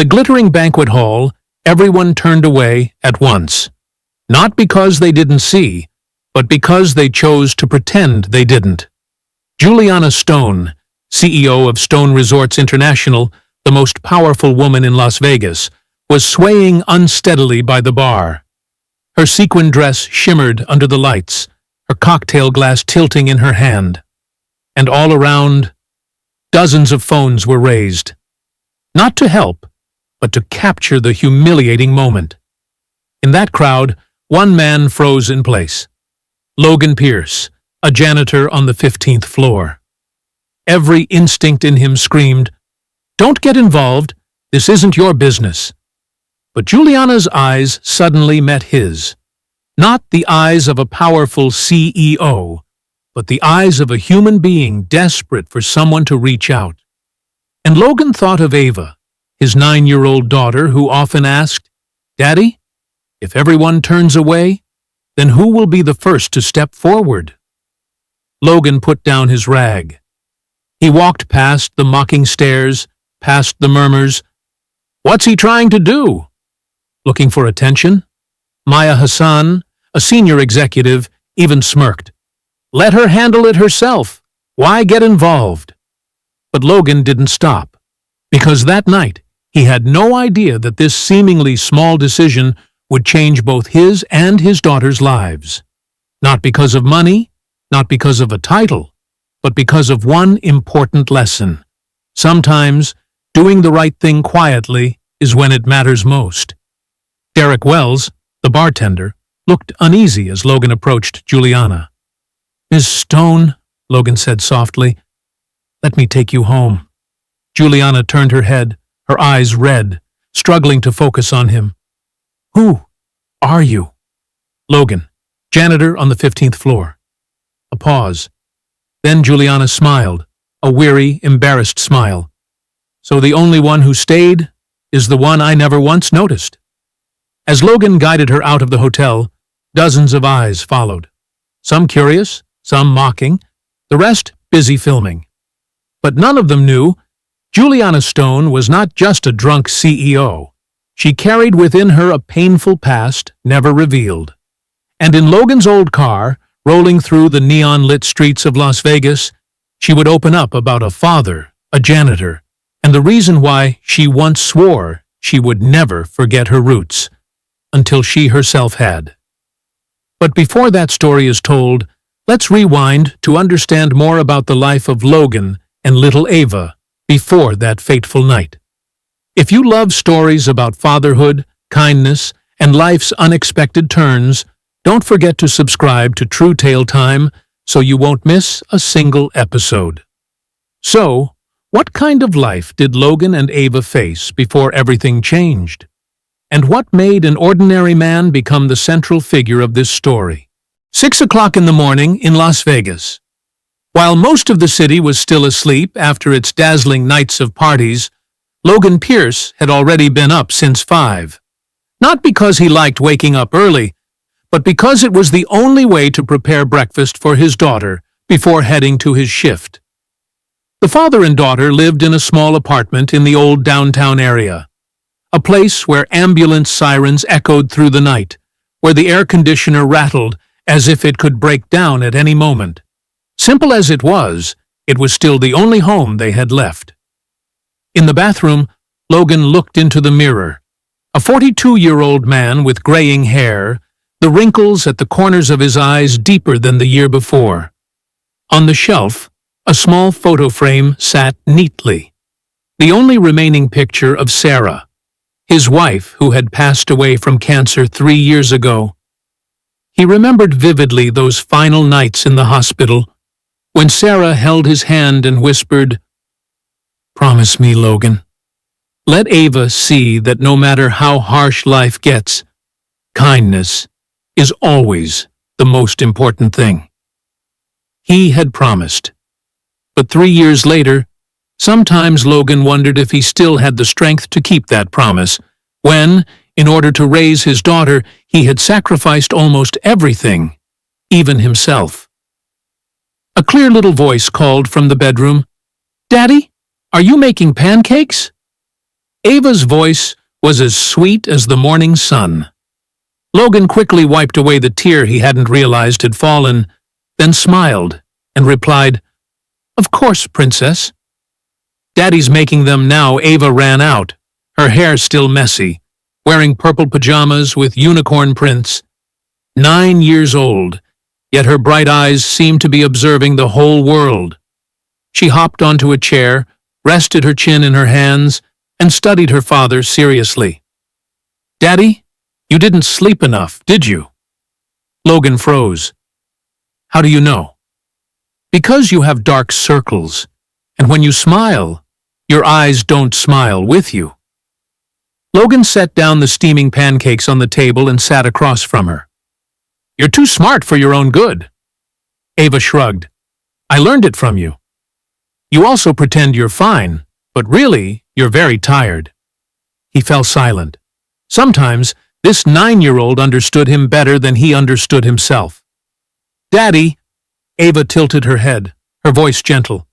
the glittering banquet hall, everyone turned away at once. Not because they didn't see, but because they chose to pretend they didn't. Juliana Stone, CEO of Stone Resorts International, the most powerful woman in Las Vegas, was swaying unsteadily by the bar. Her sequin dress shimmered under the lights, her cocktail glass tilting in her hand. And all around, dozens of phones were raised. Not to help, but to capture the humiliating moment. In that crowd, one man froze in place. Logan Pierce, a janitor on the 15th floor. Every instinct in him screamed, "Don't get involved, this isn't your business." But Juliana's eyes suddenly met his. Not the eyes of a powerful CEO, but the eyes of a human being desperate for someone to reach out. And Logan thought of Ava, his 9-year-old daughter, who often asked, "Daddy, if everyone turns away, then who will be the first to step forward?" Logan put down his rag. He walked past the mocking stares, past the murmurs. "What's he trying to do?" Looking for attention? Maya Hassan, a senior executive, even smirked. "Let her handle it herself. Why get involved?" But Logan didn't stop, because that night he had no idea that this seemingly small decision would change both his and his daughter's lives. Not because of money, not because of a title, but because of one important lesson. Sometimes, doing the right thing quietly is when it matters most. Derek Wells, the bartender, looked uneasy as Logan approached Juliana. "Miss Stone," Logan said softly, "let me take you home." Juliana turned her head, her eyes red, struggling to focus on him. "Who are you?" "Logan, janitor on the 15th floor." A pause. Then Juliana smiled, a weary, embarrassed smile. "So the only one who stayed is the one I never once noticed." As Logan guided her out of the hotel, dozens of eyes followed. Some curious, some mocking, the rest busy filming. But none of them knew Juliana Stone was not just a drunk CEO. She carried within her a painful past never revealed. And in Logan's old car, rolling through the neon-lit streets of Las Vegas, she would open up about a father, a janitor, and the reason why she once swore she would never forget her roots, until she herself had. But before that story is told, let's rewind to understand more about the life of Logan and little Ava before that fateful night. If you love stories about fatherhood, kindness, and life's unexpected turns, don't forget to subscribe to True Tale Time so you won't miss a single episode. So, what kind of life did Logan and Ava face before everything changed? And what made an ordinary man become the central figure of this story? 6 o'clock in the morning in Las Vegas. While most of the city was still asleep after its dazzling nights of parties, Logan Pierce had already been up since 5. Not because he liked waking up early, but because it was the only way to prepare breakfast for his daughter before heading to his shift. The father and daughter lived in a small apartment in the old downtown area, a place where ambulance sirens echoed through the night, where the air conditioner rattled as if it could break down at any moment. Simple as it was still the only home they had left. In the bathroom, Logan looked into the mirror. A 42-year-old man with graying hair, the wrinkles at the corners of his eyes deeper than the year before. On the shelf, a small photo frame sat neatly. The only remaining picture of Sarah, his wife who had passed away from cancer 3 years ago. He remembered vividly those final nights in the hospital, when Sarah held his hand and whispered, "Promise me, Logan. Let Ava see that no matter how harsh life gets, kindness is always the most important thing." He had promised. But 3 years later, sometimes Logan wondered if he still had the strength to keep that promise, when, in order to raise his daughter, he had sacrificed almost everything, even himself. A clear little voice called from the bedroom, "Daddy, are you making pancakes?" Ava's voice was as sweet as the morning sun. Logan quickly wiped away the tear he hadn't realized had fallen, then smiled and replied, "Of course, Princess." "Daddy's making them now." Ava ran out, her hair still messy, wearing purple pajamas with unicorn prints. 9 years old, yet her bright eyes seemed to be observing the whole world. She hopped onto a chair, rested her chin in her hands, and studied her father seriously. "Daddy, you didn't sleep enough, did you?" Logan froze. "How do you know?" "Because you have dark circles, and when you smile, your eyes don't smile with you." Logan set down the steaming pancakes on the table and sat across from her. "You're too smart for your own good." Ava shrugged. "I learned it from you. You also pretend you're fine, but really, you're very tired." He fell silent. Sometimes, this 9-year-old understood him better than he understood himself. "Daddy," Ava tilted her head, her voice gentle.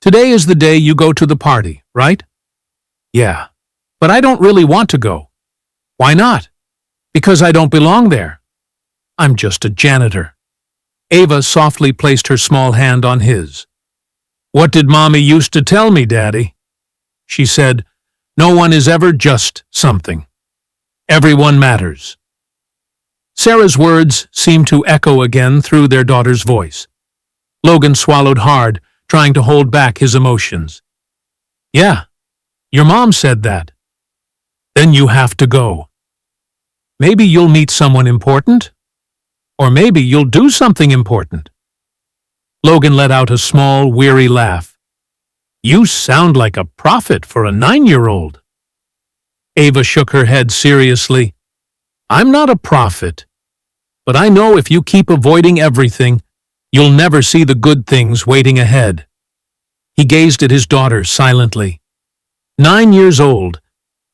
"Today is the day you go to the party, right?" "Yeah, but I don't really want to go." "Why not?" "Because I don't belong there. I'm just a janitor." Ava softly placed her small hand on his. "What did Mommy used to tell me, Daddy?" She said, "No one is ever just something. Everyone matters." Sarah's words seemed to echo again through their daughter's voice. Logan swallowed hard, trying to hold back his emotions. "Yeah, your mom said that." "Then you have to go. Maybe you'll meet someone important, or maybe you'll do something important." Logan let out a small, weary laugh. "You sound like a prophet for a 9-year-old." Ava shook her head seriously. "I'm not a prophet, but I know if you keep avoiding everything, you'll never see the good things waiting ahead." He gazed at his daughter silently. 9 years old,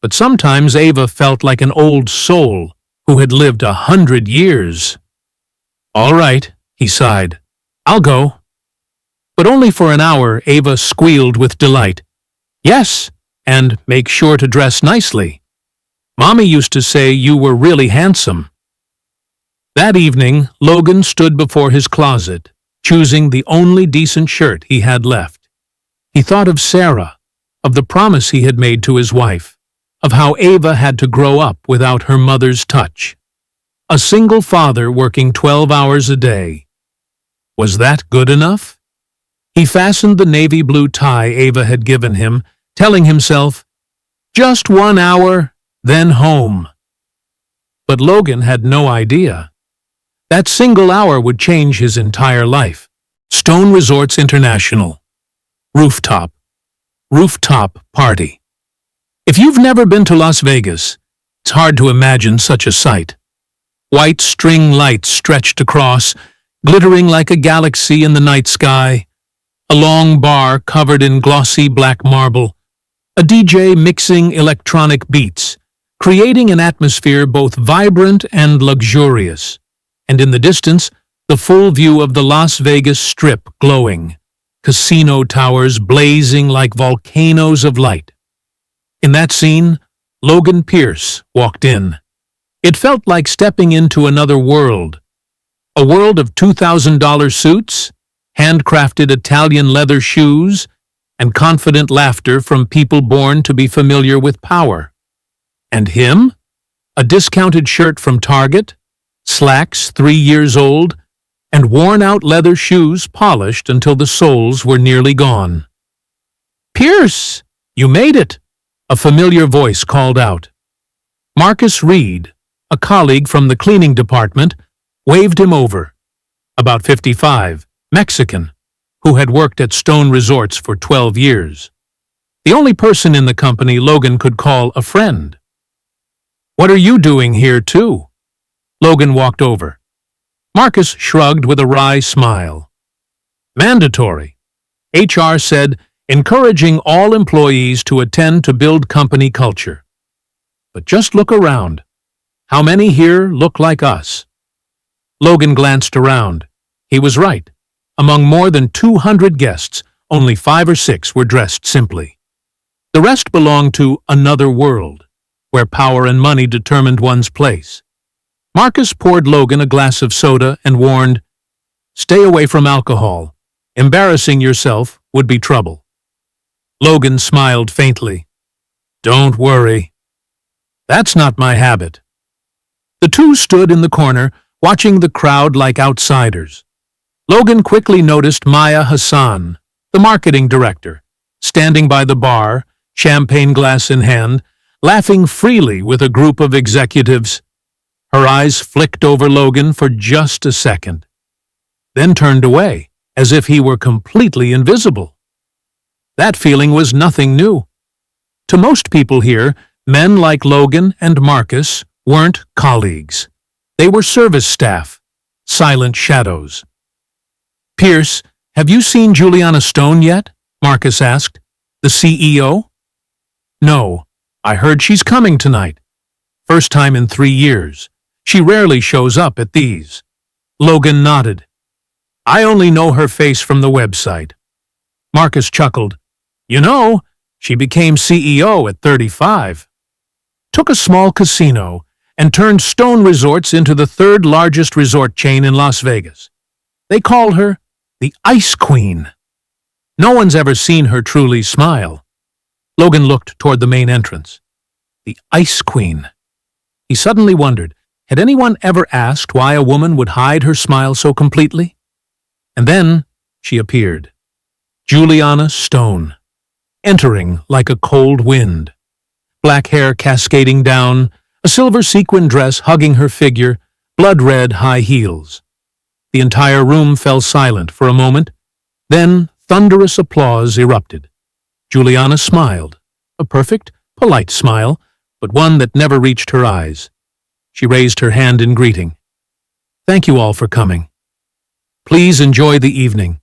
but sometimes Ava felt like an old soul who had lived 100 years. "All right," he sighed. "I'll go." But only for an hour. Ava squealed with delight. "Yes, and make sure to dress nicely. Mommy used to say you were really handsome." That evening, Logan stood before his closet, choosing the only decent shirt he had left. He thought of Sarah, of the promise he had made to his wife, of how Ava had to grow up without her mother's touch. A single father working 12 hours a day. Was that good enough? He fastened the navy blue tie Ava had given him, telling himself, "Just 1 hour, then home." But Logan had no idea. That single hour would change his entire life. Stone Resorts International. Rooftop. Rooftop party. If you've never been to Las Vegas, it's hard to imagine such a sight. White string lights stretched across, glittering like a galaxy in the night sky. A long bar covered in glossy black marble. A DJ mixing electronic beats, creating an atmosphere both vibrant and luxurious. And in the distance, the full view of the Las Vegas Strip glowing, casino towers blazing like volcanoes of light. In that scene, Logan Pierce walked in. It felt like stepping into another world. A world of $2,000 suits, handcrafted Italian leather shoes, and confident laughter from people born to be familiar with power. And him? A discounted shirt from Target, slacks 3 years old, and worn-out leather shoes polished until the soles were nearly gone. "Pierce, you made it!" a familiar voice called out. Marcus Reed, a colleague from the cleaning department, waved him over. About 55, Mexican, who had worked at Stone Resorts for 12 years. The only person in the company Logan could call a friend. "What are you doing here, too?" Logan walked over. Marcus shrugged with a wry smile. "Mandatory," HR said, encouraging all employees to attend to build company culture. "But just look around. How many here look like us?" Logan glanced around. He was right. Among more than 200 guests, only 5 or 6 were dressed simply. The rest belonged to another world, where power and money determined one's place. Marcus poured Logan a glass of soda and warned, "Stay away from alcohol. Embarrassing yourself would be trouble." Logan smiled faintly. "Don't worry. That's not my habit." The two stood in the corner, watching the crowd like outsiders. Logan quickly noticed Maya Hassan, the marketing director, standing by the bar, champagne glass in hand, laughing freely with a group of executives. Her eyes flicked over Logan for just a second, then turned away, as if he were completely invisible. That feeling was nothing new. To most people here, men like Logan and Marcus weren't colleagues. They were service staff, silent shadows. "Pierce, have you seen Juliana Stone yet?" Marcus asked. "The CEO?" "No, I heard she's coming tonight. First time in 3 years. She rarely shows up at these." Logan nodded. "I only know her face from the website." Marcus chuckled. "You know, she became CEO at 35. Took a small casino and turned Stone Resorts into the third largest resort chain in Las Vegas. They call her the Ice Queen. No one's ever seen her truly smile." Logan looked toward the main entrance. The Ice Queen. He suddenly wondered, had anyone ever asked why a woman would hide her smile so completely? And then she appeared. Juliana Stone, entering like a cold wind. Black hair cascading down, a silver sequin dress hugging her figure, blood-red high heels. The entire room fell silent for a moment. Then thunderous applause erupted. Juliana smiled, a perfect, polite smile, but one that never reached her eyes. She raised her hand in greeting. "Thank you all for coming. Please enjoy the evening."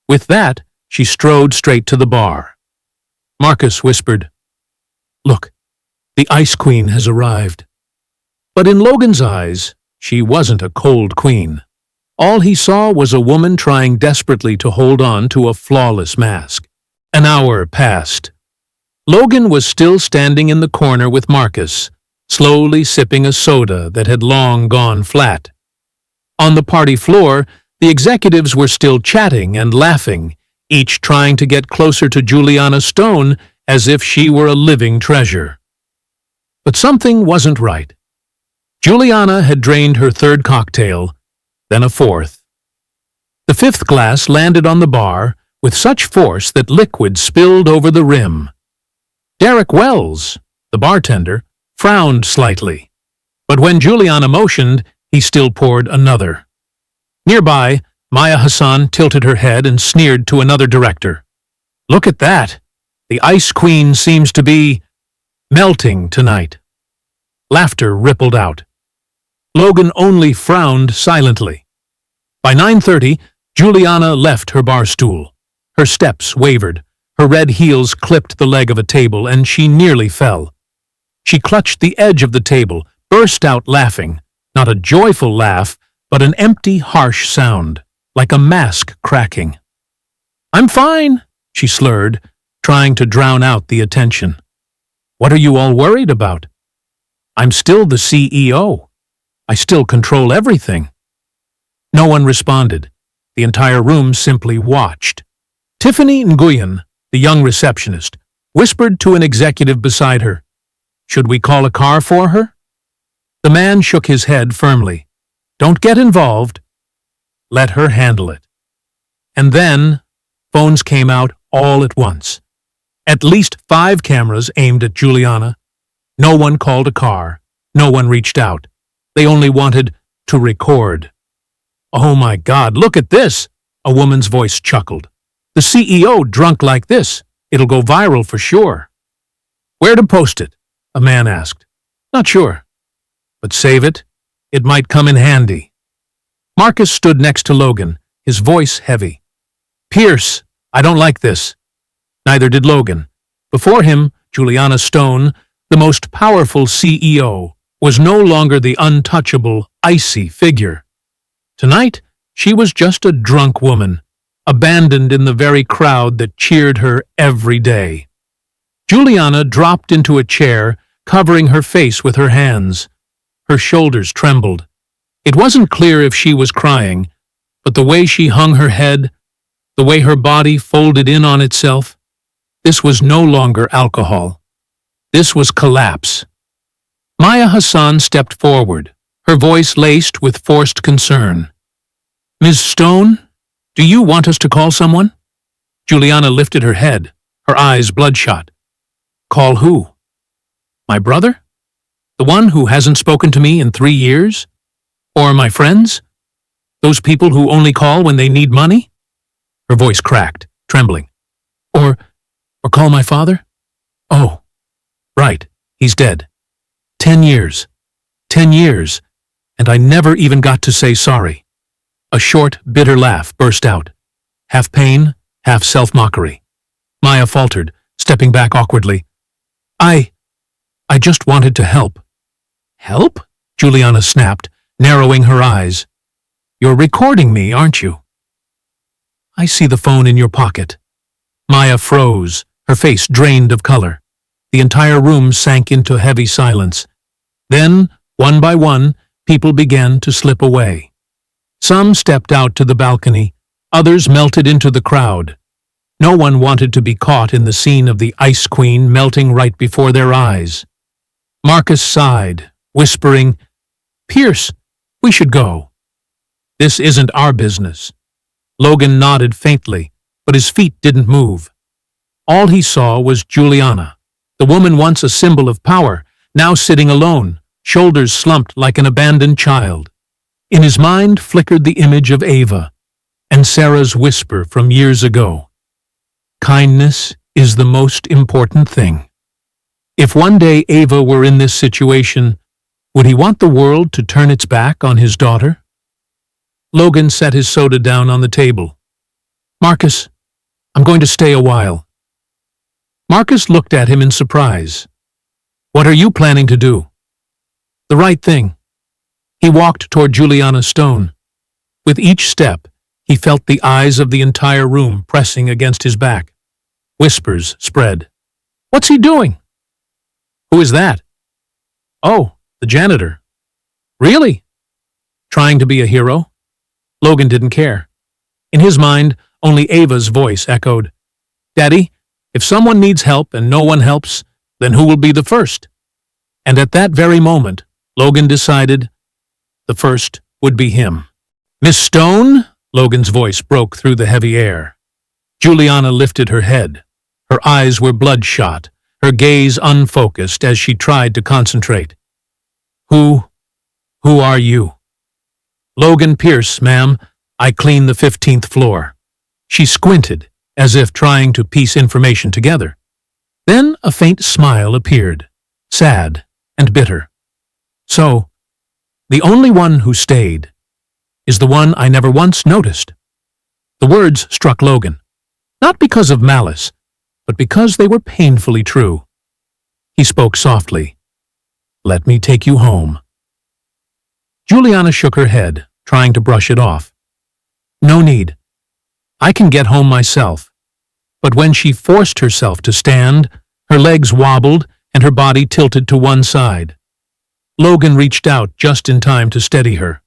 With that, she strode straight to the bar. Marcus whispered, "Look, the Ice Queen has arrived." But in Logan's eyes, she wasn't a cold queen. All he saw was a woman trying desperately to hold on to a flawless mask. An hour passed. Logan was still standing in the corner with Marcus, slowly sipping a soda that had long gone flat. On the party floor, the executives were still chatting and laughing, each trying to get closer to Juliana Stone as if she were a living treasure. But something wasn't right. Juliana had drained her third cocktail, then a fourth. The fifth glass landed on the bar with such force that liquid spilled over the rim. Derek Wells, the bartender, frowned slightly, but when Juliana motioned, he still poured another. Nearby, Maya Hassan tilted her head and sneered to another director. "Look at that! The Ice Queen seems to be melting tonight." Laughter rippled out. Logan only frowned silently. By 9:30, Juliana left her bar stool. Her steps wavered, her red heels clipped the leg of a table, and she nearly fell. She clutched the edge of the table, burst out laughing, not a joyful laugh, but an empty, harsh sound, like a mask cracking. "I'm fine," she slurred, trying to drown out the attention. "What are you all worried about? I'm still the CEO. I still control everything." No one responded. The entire room simply watched. Tiffany Nguyen, the young receptionist, whispered to an executive beside her, "Should we call a car for her?" The man shook his head firmly. "Don't get involved. Let her handle it." And then, phones came out all at once. At least 5 cameras aimed at Juliana. No one called a car. No one reached out. They only wanted to record. "Oh my God, look at this!" A woman's voice chuckled. "The CEO drunk like this. It'll go viral for sure." "Where to post it?" a man asked. "Not sure. But save it. It might come in handy." Marcus stood next to Logan, his voice heavy. "Pierce, I don't like this." Neither did Logan. Before him, Juliana Stone, the most powerful CEO, was no longer the untouchable, icy figure. Tonight, she was just a drunk woman, abandoned in the very crowd that cheered her every day. Juliana dropped into a chair, covering her face with her hands. Her shoulders trembled. It wasn't clear if she was crying, but the way she hung her head, the way her body folded in on itself, this was no longer alcohol. This was collapse. Maya Hassan stepped forward, her voice laced with forced concern. "Ms. Stone, do you want us to call someone?" Juliana lifted her head, her eyes bloodshot. "Call who? My brother? The one who hasn't spoken to me in 3 years? Or my friends? Those people who only call when they need money?" Her voice cracked, trembling. Or call my father? Oh, right, he's dead. 10 years. 10 years, and I never even got to say sorry. A short, bitter laugh burst out, half pain, half self-mockery. Maya faltered, stepping back awkwardly. I just wanted to help." "Help?" Juliana snapped, narrowing her eyes. "You're recording me, aren't you?" "I see the phone in your pocket." Maya froze, her face drained of color. The entire room sank into heavy silence. Then, one by one, people began to slip away. Some stepped out to the balcony, others melted into the crowd. No one wanted to be caught in the scene of the Ice Queen melting right before their eyes. Marcus sighed, whispering, "Pierce, we should go." "This isn't our business." Logan nodded faintly, but his feet didn't move. All he saw was Juliana, the woman once a symbol of power, now sitting alone, shoulders slumped like an abandoned child. In his mind flickered the image of Ava, and Sarah's whisper from years ago. Kindness is the most important thing. If one day Ava were in this situation, would he want the world to turn its back on his daughter? Logan set his soda down on the table. "Marcus, I'm going to stay a while." Marcus looked at him in surprise. "What are you planning to do?" "The right thing." He walked toward Juliana Stone. With each step, he felt the eyes of the entire room pressing against his back. Whispers spread. "What's he doing?" "Who is that?" "Oh, the janitor." "Really?" Trying to be a hero? Logan didn't care. In his mind, only Ava's voice echoed, "Daddy, if someone needs help and no one helps, then who will be the first?" And at that very moment, Logan decided the first would be him. "Miss Stone?" Logan's voice broke through the heavy air. Juliana lifted her head. Her eyes were bloodshot, her gaze unfocused as she tried to concentrate. Who are you?" "Logan Pierce, ma'am. I clean the 15th floor." She squinted, as if trying to piece information together. Then a faint smile appeared, sad and bitter. "So, the only one who stayed is the one I never once noticed." The words struck Logan, not because of malice, but because they were painfully true. He spoke softly. "Let me take you home." Juliana shook her head, trying to brush it off. "No need. I can get home myself." But when she forced herself to stand, her legs wobbled and her body tilted to one side. Logan reached out just in time to steady her.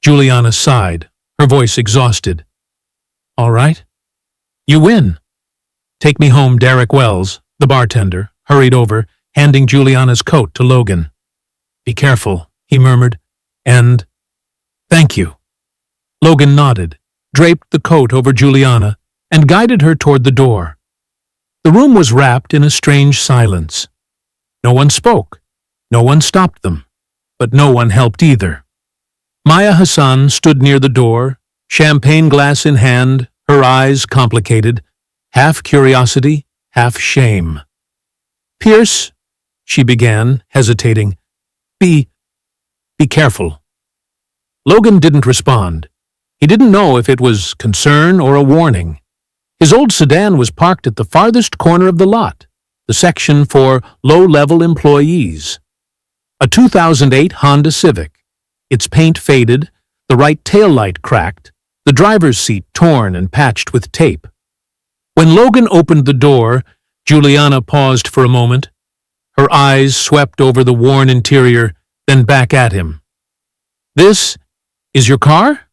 Juliana sighed, her voice exhausted. "All right. You win." "Take me home, Derek Wells," the bartender, hurried over, handing Juliana's coat to Logan. "Be careful," he murmured, and, "Thank you." Logan nodded, draped the coat over Juliana, and guided her toward the door. The room was wrapped in a strange silence. No one spoke, no one stopped them, but no one helped either. Maya Hassan stood near the door, champagne glass in hand, her eyes complicated, half curiosity, half shame. "Pierce," she began, hesitating, Be careful." Logan didn't respond. He didn't know if it was concern or a warning. His old sedan was parked at the farthest corner of the lot, the section for low-level employees. A 2008 Honda Civic, its paint faded, the right taillight cracked, the driver's seat torn and patched with tape. When Logan opened the door, Juliana paused for a moment. Her eyes swept over the worn interior, then back at him. This is your car?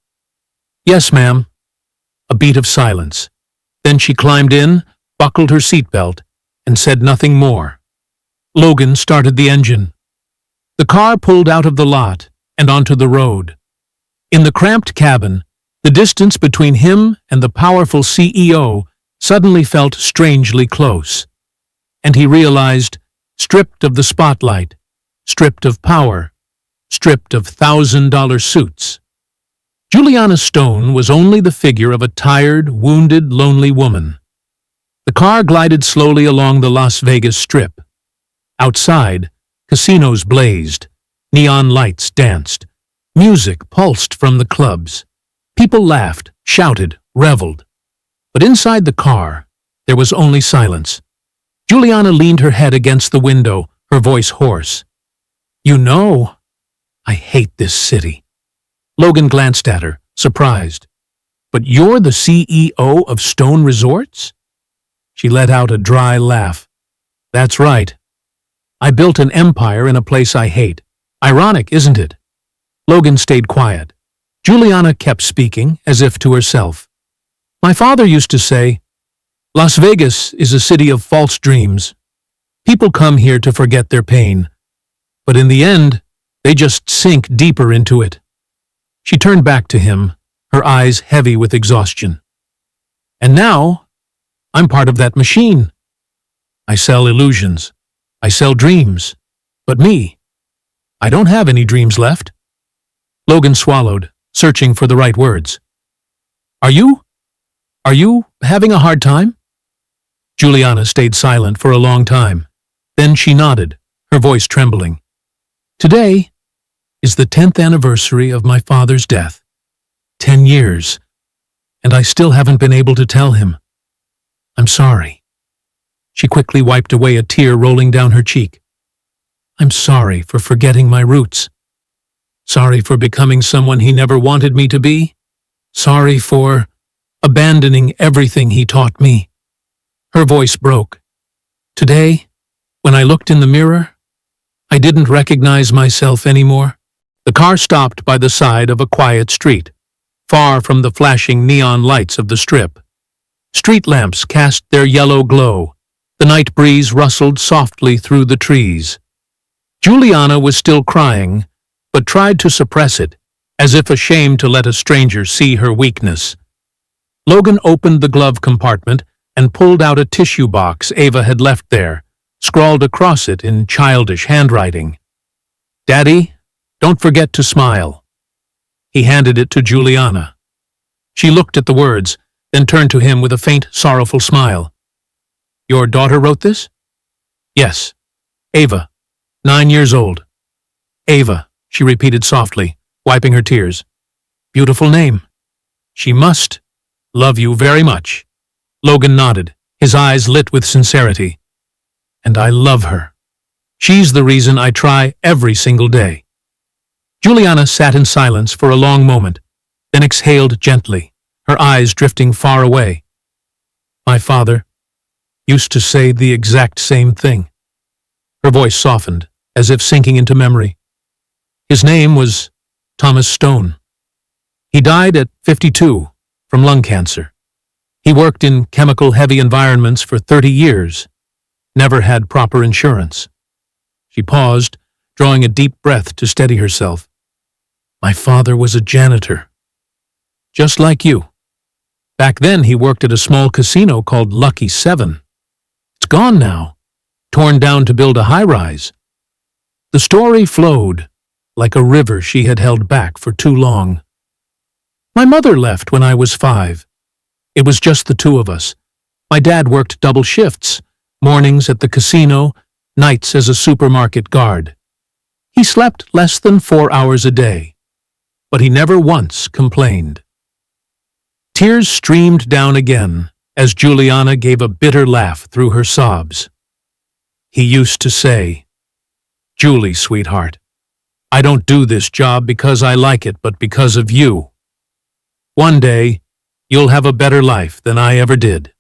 Yes, ma'am. A beat of silence. Then she climbed in, buckled her seatbelt, and said nothing more. Logan started the engine. The car pulled out of the lot and onto the road. In the cramped cabin, the distance between him and the powerful CEO suddenly felt strangely close. And he realized, stripped of the spotlight, stripped of power, stripped of $1,000 suits, Juliana Stone was only the figure of a tired, wounded, lonely woman. The car glided slowly along the Las Vegas Strip. Outside, casinos blazed, neon lights danced, music pulsed from the clubs. People laughed, shouted, reveled. But inside the car, there was only silence. Juliana leaned her head against the window, her voice hoarse. You know, I hate this city. Logan glanced at her, surprised. But you're the CEO of Stone Resorts? She let out a dry laugh. That's right. I built an empire in a place I hate. Ironic, isn't it? Logan stayed quiet. Juliana kept speaking, as if to herself. My father used to say, Las Vegas is a city of false dreams. People come here to forget their pain. But in the end, they just sink deeper into it. She turned back to him, her eyes heavy with exhaustion. And now, I'm part of that machine. I sell illusions. I sell dreams. But me, I don't have any dreams left. Logan swallowed, searching for the right words. Are you having a hard time? Juliana stayed silent for a long time. Then she nodded, her voice trembling. Today is the 10th anniversary of my father's death. 10 years, and I still haven't been able to tell him. I'm sorry. She quickly wiped away a tear rolling down her cheek. I'm sorry for forgetting my roots. Sorry for becoming someone he never wanted me to be. Sorry for abandoning everything he taught me. Her voice broke. Today, when I looked in the mirror, I didn't recognize myself anymore. The car stopped by the side of a quiet street, far from the flashing neon lights of the Strip. Street lamps cast their yellow glow. The night breeze rustled softly through the trees. Juliana was still crying, but tried to suppress it, as if ashamed to let a stranger see her weakness. Logan opened the glove compartment and pulled out a tissue box Ava had left there, scrawled across it in childish handwriting. Daddy, don't forget to smile. He handed it to Juliana. She looked at the words, then turned to him with a faint, sorrowful smile. Your daughter wrote this? Yes. Ava, 9 years old. Ava, she repeated softly, wiping her tears. Beautiful name. She must love you very much. Logan nodded, his eyes lit with sincerity. And I love her. She's the reason I try every single day. Juliana sat in silence for a long moment, then exhaled gently, her eyes drifting far away. My father used to say the exact same thing. Her voice softened, as if sinking into memory. His name was Thomas Stone. He died at 52 from lung cancer. He worked in chemical-heavy environments for 30 years, never had proper insurance. She paused, drawing a deep breath to steady herself. My father was a janitor. Just like you. Back then he worked at a small casino called Lucky 7. It's gone now, torn down to build a high-rise. The story flowed, like a river she had held back for too long. My mother left when I was 5. It was just the two of us. My dad worked double shifts, mornings at the casino, nights as a supermarket guard. He slept less than 4 hours a day, but he never once complained. Tears streamed down again as Juliana gave a bitter laugh through her sobs. He used to say, Julie, sweetheart, I don't do this job because I like it, but because of you. One day, you'll have a better life than I ever did.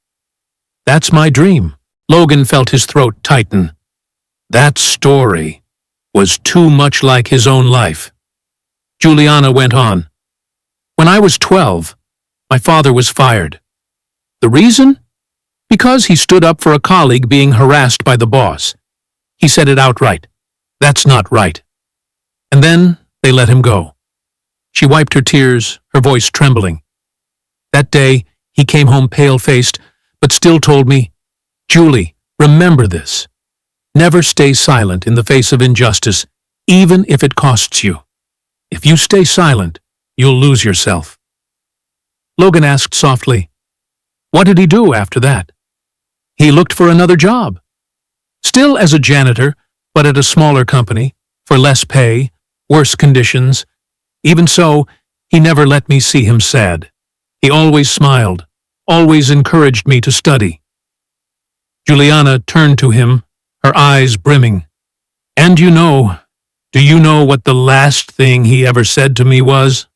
That's my dream. Logan felt his throat tighten. That story was too much like his own life. Juliana went on. When I was 12, my father was fired. The reason? Because he stood up for a colleague being harassed by the boss. He said it outright. That's not right. And then they let him go. She wiped her tears, her voice trembling. That day, he came home pale-faced, but still told me, Julie, remember this. Never stay silent in the face of injustice, even if it costs you. If you stay silent, you'll lose yourself. Logan asked softly, what did he do after that? He looked for another job. Still as a janitor, but at a smaller company, for less pay, worse conditions. Even so, he never let me see him sad. He always smiled, always encouraged me to study. Juliana turned to him, her eyes brimming. And do you know what the last thing he ever said to me was?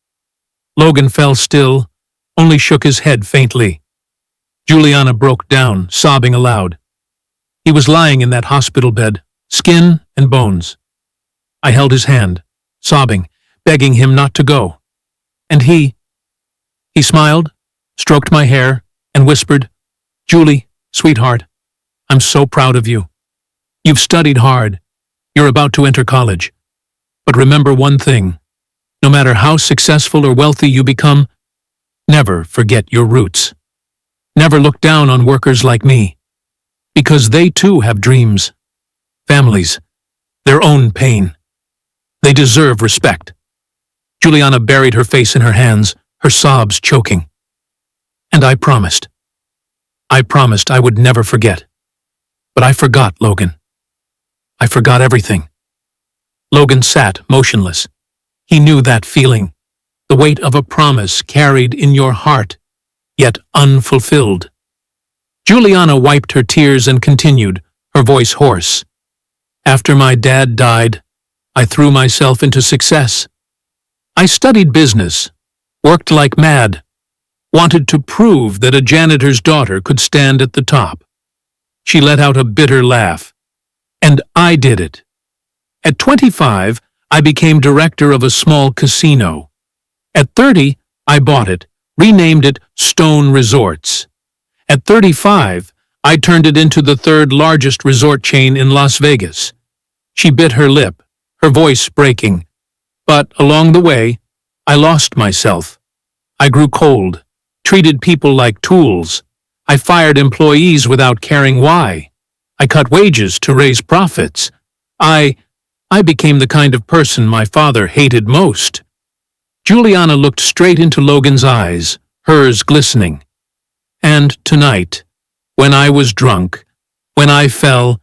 Logan fell still, only shook his head faintly. Juliana broke down, sobbing aloud. He was lying in that hospital bed, skin and bones. I held his hand, sobbing, begging him not to go. And he smiled, stroked my hair, and whispered, Julie, sweetheart, I'm so proud of you. You've studied hard. You're about to enter college. But remember one thing. No matter how successful or wealthy you become, never forget your roots. Never look down on workers like me. Because they too have dreams, families, their own pain. They deserve respect. Juliana buried her face in her hands, her sobs choking. And I promised. I promised I would never forget. But I forgot, Logan. I forgot everything. Logan sat motionless. He knew that feeling, the weight of a promise carried in your heart, yet unfulfilled. Juliana wiped her tears and continued, her voice hoarse. After my dad died, I threw myself into success. I studied business, worked like mad, wanted to prove that a janitor's daughter could stand at the top. She let out a bitter laugh. And I did it. At 25, I became director of a small casino. At 30, I bought it, renamed it Stone Resorts. At 35, I turned it into the third largest resort chain in Las Vegas. She bit her lip, her voice breaking. But along the way, I lost myself. I grew cold, treated people like tools. I fired employees without caring why. I cut wages to raise profits. I became the kind of person my father hated most. Juliana looked straight into Logan's eyes, hers glistening. And tonight, when I was drunk, when I fell,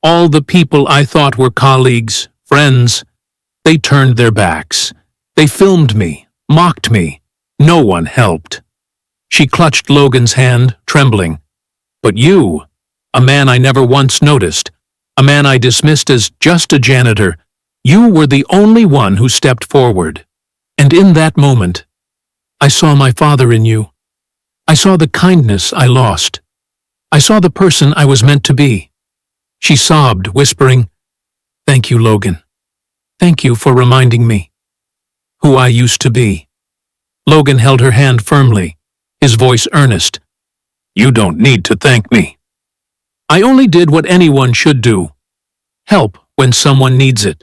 all the people I thought were colleagues, friends, they turned their backs. They filmed me, mocked me. No one helped. She clutched Logan's hand, trembling. But you, a man I never once noticed, a man I dismissed as just a janitor, you were the only one who stepped forward. And in that moment, I saw my father in you. I saw the kindness I lost. I saw the person I was meant to be. She sobbed, whispering, Thank you, Logan. Thank you for reminding me who I used to be. Logan held her hand firmly, his voice earnest. You don't need to thank me. I only did what anyone should do. Help when someone needs it.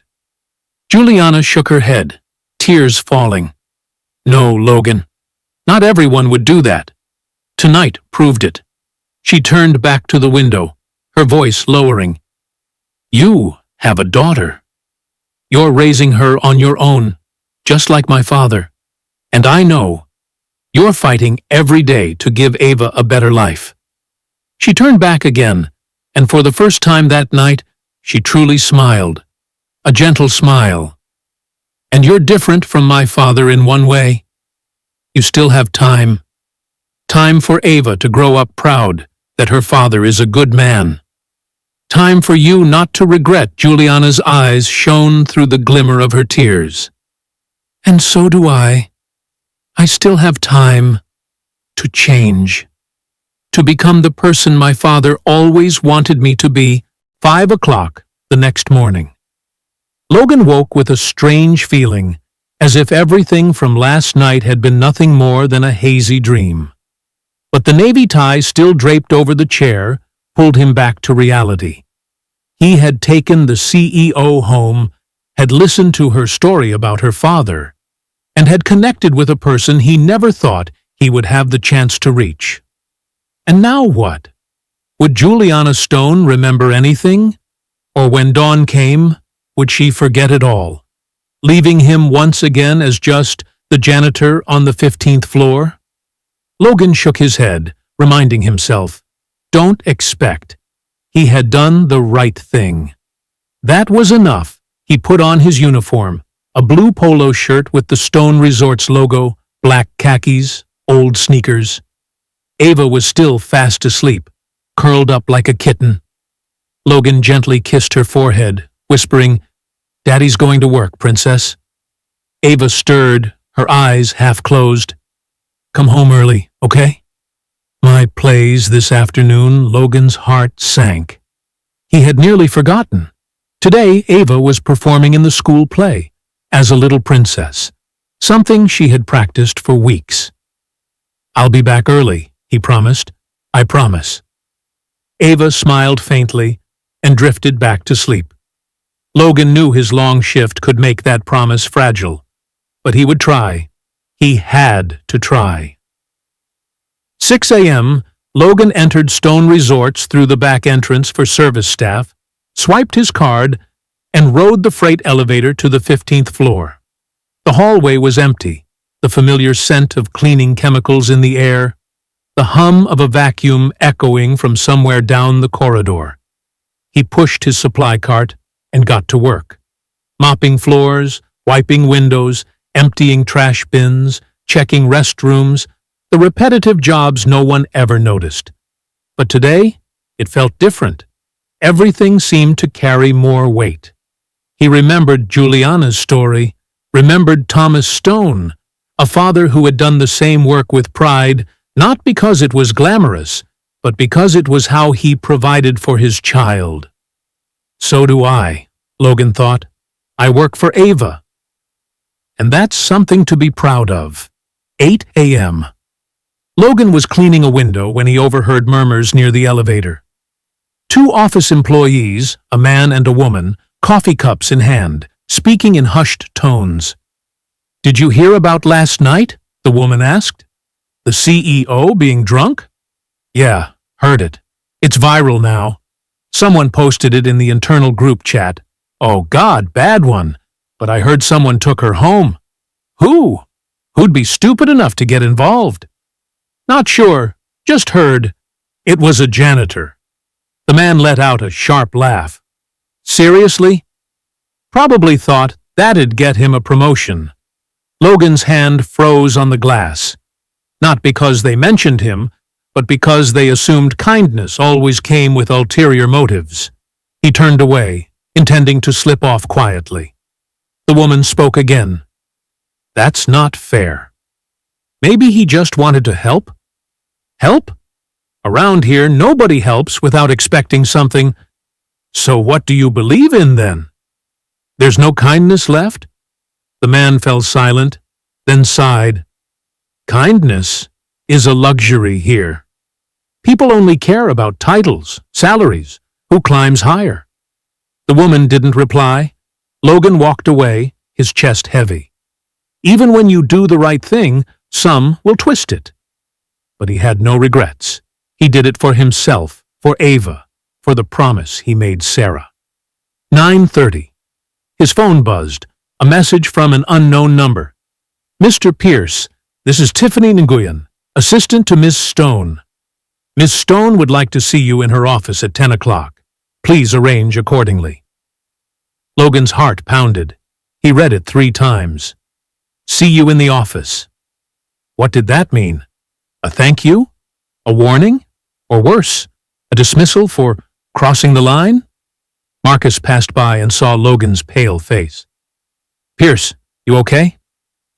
Juliana shook her head, tears falling. No, Logan. Not everyone would do that. Tonight proved it. She turned back to the window, her voice lowering. You have a daughter. You're raising her on your own, just like my father. And I know you're fighting every day to give Ava a better life. She turned back again, and for the first time that night, she truly smiled. A gentle smile. And you're different from my father in one way. You still have time. Time for Ava to grow up proud that her father is a good man. Time for you not to regret. Juliana's eyes shone through the glimmer of her tears. And so do I. I still have time to change. to become the person my father always wanted me to be. 5 o'clock the next morning. Logan woke with a strange feeling, as if everything from last night had been nothing more than a hazy dream. But the navy tie still draped over the chair pulled him back to reality. He had taken the CEO home, had listened to her story about her father, and had connected with a person he never thought he would have the chance to reach. And now what? Would Juliana Stone remember anything? Or when dawn came, would she forget it all, leaving him once again as just the janitor on the 15th floor? Logan shook his head, reminding himself, don't expect. He had done the right thing. That was enough. He put on his uniform, a blue polo shirt with the Stone Resorts logo, black khakis, old sneakers. Ava was still fast asleep, curled up like a kitten. Logan gently kissed her forehead, whispering, "Daddy's going to work, princess." Ava stirred, her eyes half closed. "Come home early, okay?" My plays this afternoon. Logan's heart sank. He had nearly forgotten. Today, Ava was performing in the school play, as a little princess, something she had practiced for weeks. "I'll be back early," he promised. "I promise." Ava smiled faintly and drifted back to sleep. Logan knew his long shift could make that promise fragile, but he would try. He had to try. 6 a.m., Logan entered Stone Resorts through the back entrance for service staff, swiped his card, and rode the freight elevator to the 15th floor. The hallway was empty, the familiar scent of cleaning chemicals in the air, the hum of a vacuum echoing from somewhere down the corridor. He pushed his supply cart and got to work, mopping floors, wiping windows, emptying trash bins, checking restrooms, the repetitive jobs no one ever noticed. But today, it felt different. Everything seemed to carry more weight. He remembered Juliana's story, remembered Thomas Stone, a father who had done the same work with pride, not because it was glamorous, but because it was how he provided for his child. So do I, Logan thought. I work for Ava. And that's something to be proud of. 8 a.m. Logan was cleaning a window when he overheard murmurs near the elevator. Two office employees, a man and a woman, coffee cups in hand, speaking in hushed tones. "Did you hear about last night?" the woman asked. "The CEO being drunk?" "Yeah, heard it. It's viral now. Someone posted it in the internal group chat. Oh God, bad one. But I heard someone took her home." "Who? Who'd be stupid enough to get involved?" "Not sure. Just heard. It was a janitor." The man let out a sharp laugh. "Seriously?" Probably thought that'd get him a promotion. Logan's hand froze on the glass. Not because they mentioned him, but because they assumed kindness always came with ulterior motives. He turned away, intending to slip off quietly. The woman spoke again. "That's not fair." Maybe he just wanted to help? Help? Around here, nobody helps without expecting something. So what do you believe in, then? There's no kindness left? The man fell silent, then sighed. Kindness is a luxury here. People only care about titles, salaries, who climbs higher. The woman didn't reply. Logan walked away, his chest heavy. Even when you do the right thing, some will twist it. But he had no regrets. He did it for himself, for Ava, for the promise he made Sarah. 9:30. His phone buzzed, a message from an unknown number. "Mr. Pierce, this is Tiffany Nguyen, assistant to Miss Stone. Miss Stone would like to see you in her office at 10 o'clock. Please arrange accordingly." Logan's heart pounded. He read it 3 times. "See you in the office." What did that mean? A thank you? A warning? Or worse, a dismissal for crossing the line? Marcus passed by and saw Logan's pale face. "Pierce, you okay?"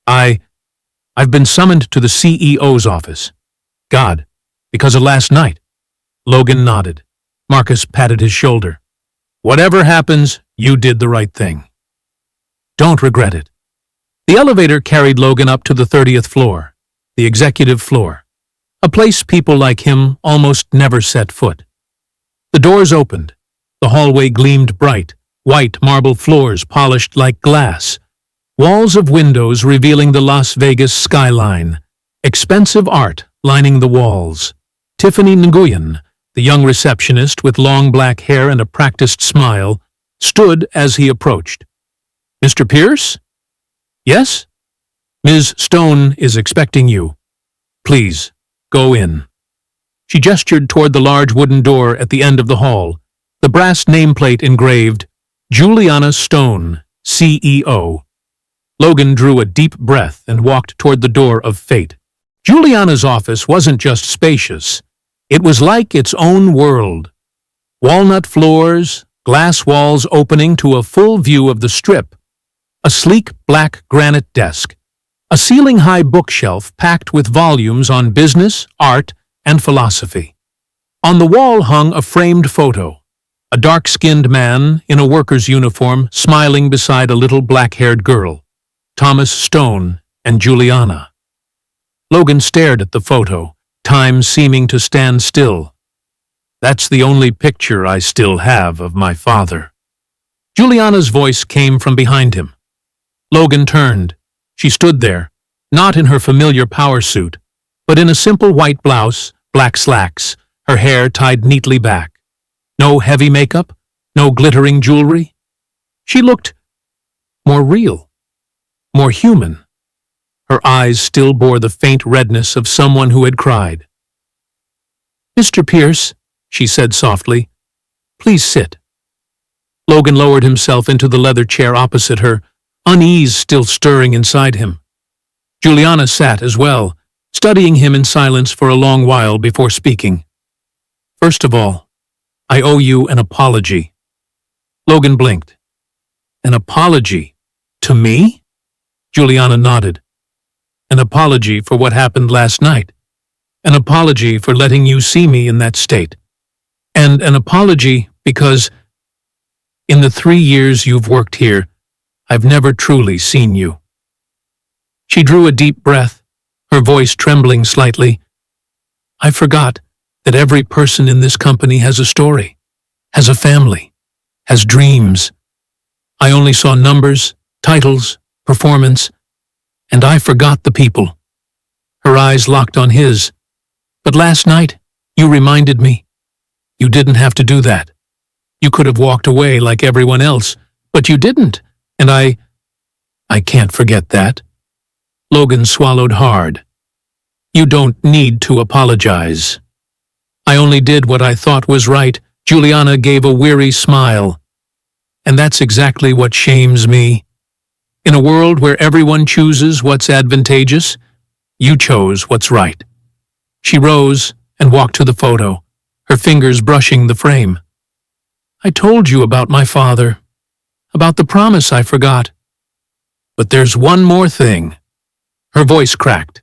I've been summoned to the CEO's office." "God, Because of last night? Logan nodded. Marcus patted his shoulder. Whatever happens, you did the right thing. Don't regret it. The elevator carried Logan up to the 30th floor, the executive floor, a place people like him almost never set foot. The doors opened. The hallway gleamed bright, white marble floors polished like glass, walls of windows revealing the Las Vegas skyline, expensive art lining the walls. Tiffany Nguyen, the young receptionist with long black hair and a practiced smile, stood as he approached. Mr. Pierce? Yes? Ms. Stone is expecting you. Please, go in. She gestured toward the large wooden door at the end of the hall, the brass nameplate engraved, Juliana Stone, CEO. Logan drew a deep breath and walked toward the door of fate. Juliana's office wasn't just spacious. It was like its own world. Walnut floors, glass walls opening to a full view of the Strip, a sleek black granite desk, a ceiling-high bookshelf packed with volumes on business, art, and philosophy. On the wall hung a framed photo, a dark-skinned man in a worker's uniform smiling beside a little black-haired girl, Thomas Stone and Juliana. Logan stared at the photo, time seeming to stand still. That's the only picture I still have of my father. Juliana's voice came from behind him. Logan turned. She stood there, not in her familiar power suit, but in a simple white blouse, black slacks, her hair tied neatly back. No heavy makeup, no glittering jewelry. She looked more real, more human. Her eyes still bore the faint redness of someone who had cried. Mr. Pierce, she said softly, please sit. Logan lowered himself into the leather chair opposite her, unease still stirring inside him. Juliana sat as well, studying him in silence for a long while before speaking. First of all, I owe you an apology. Logan blinked. An apology? To me? Juliana nodded. An apology for what happened last night. An apology for letting you see me in that state. And an apology because, in the 3 years you've worked here, I've never truly seen you. She drew a deep breath, her voice trembling slightly. I forgot that every person in this company has a story, has a family, has dreams. I only saw numbers, titles, performance, and I forgot the people. Her eyes locked on his. But last night, you reminded me. You didn't have to do that. You could have walked away like everyone else, but you didn't, and I can't forget that. Logan swallowed hard. You don't need to apologize. I only did what I thought was right. Juliana gave a weary smile. And that's exactly what shames me. In a world where everyone chooses what's advantageous, you chose what's right. She rose and walked to the photo, her fingers brushing the frame. I told you about my father, about the promise I forgot. But there's one more thing. Her voice cracked.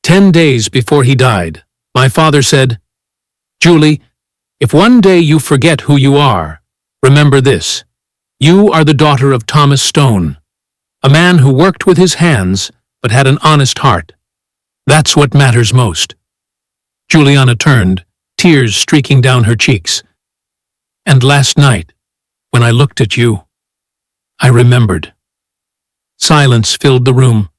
10 days before he died, my father said, Julie, if one day you forget who you are, remember this. You are the daughter of Thomas Stone, a man who worked with his hands but had an honest heart. That's what matters most. Juliana turned, tears streaking down her cheeks. And last night, when I looked at you, I remembered. Silence filled the room.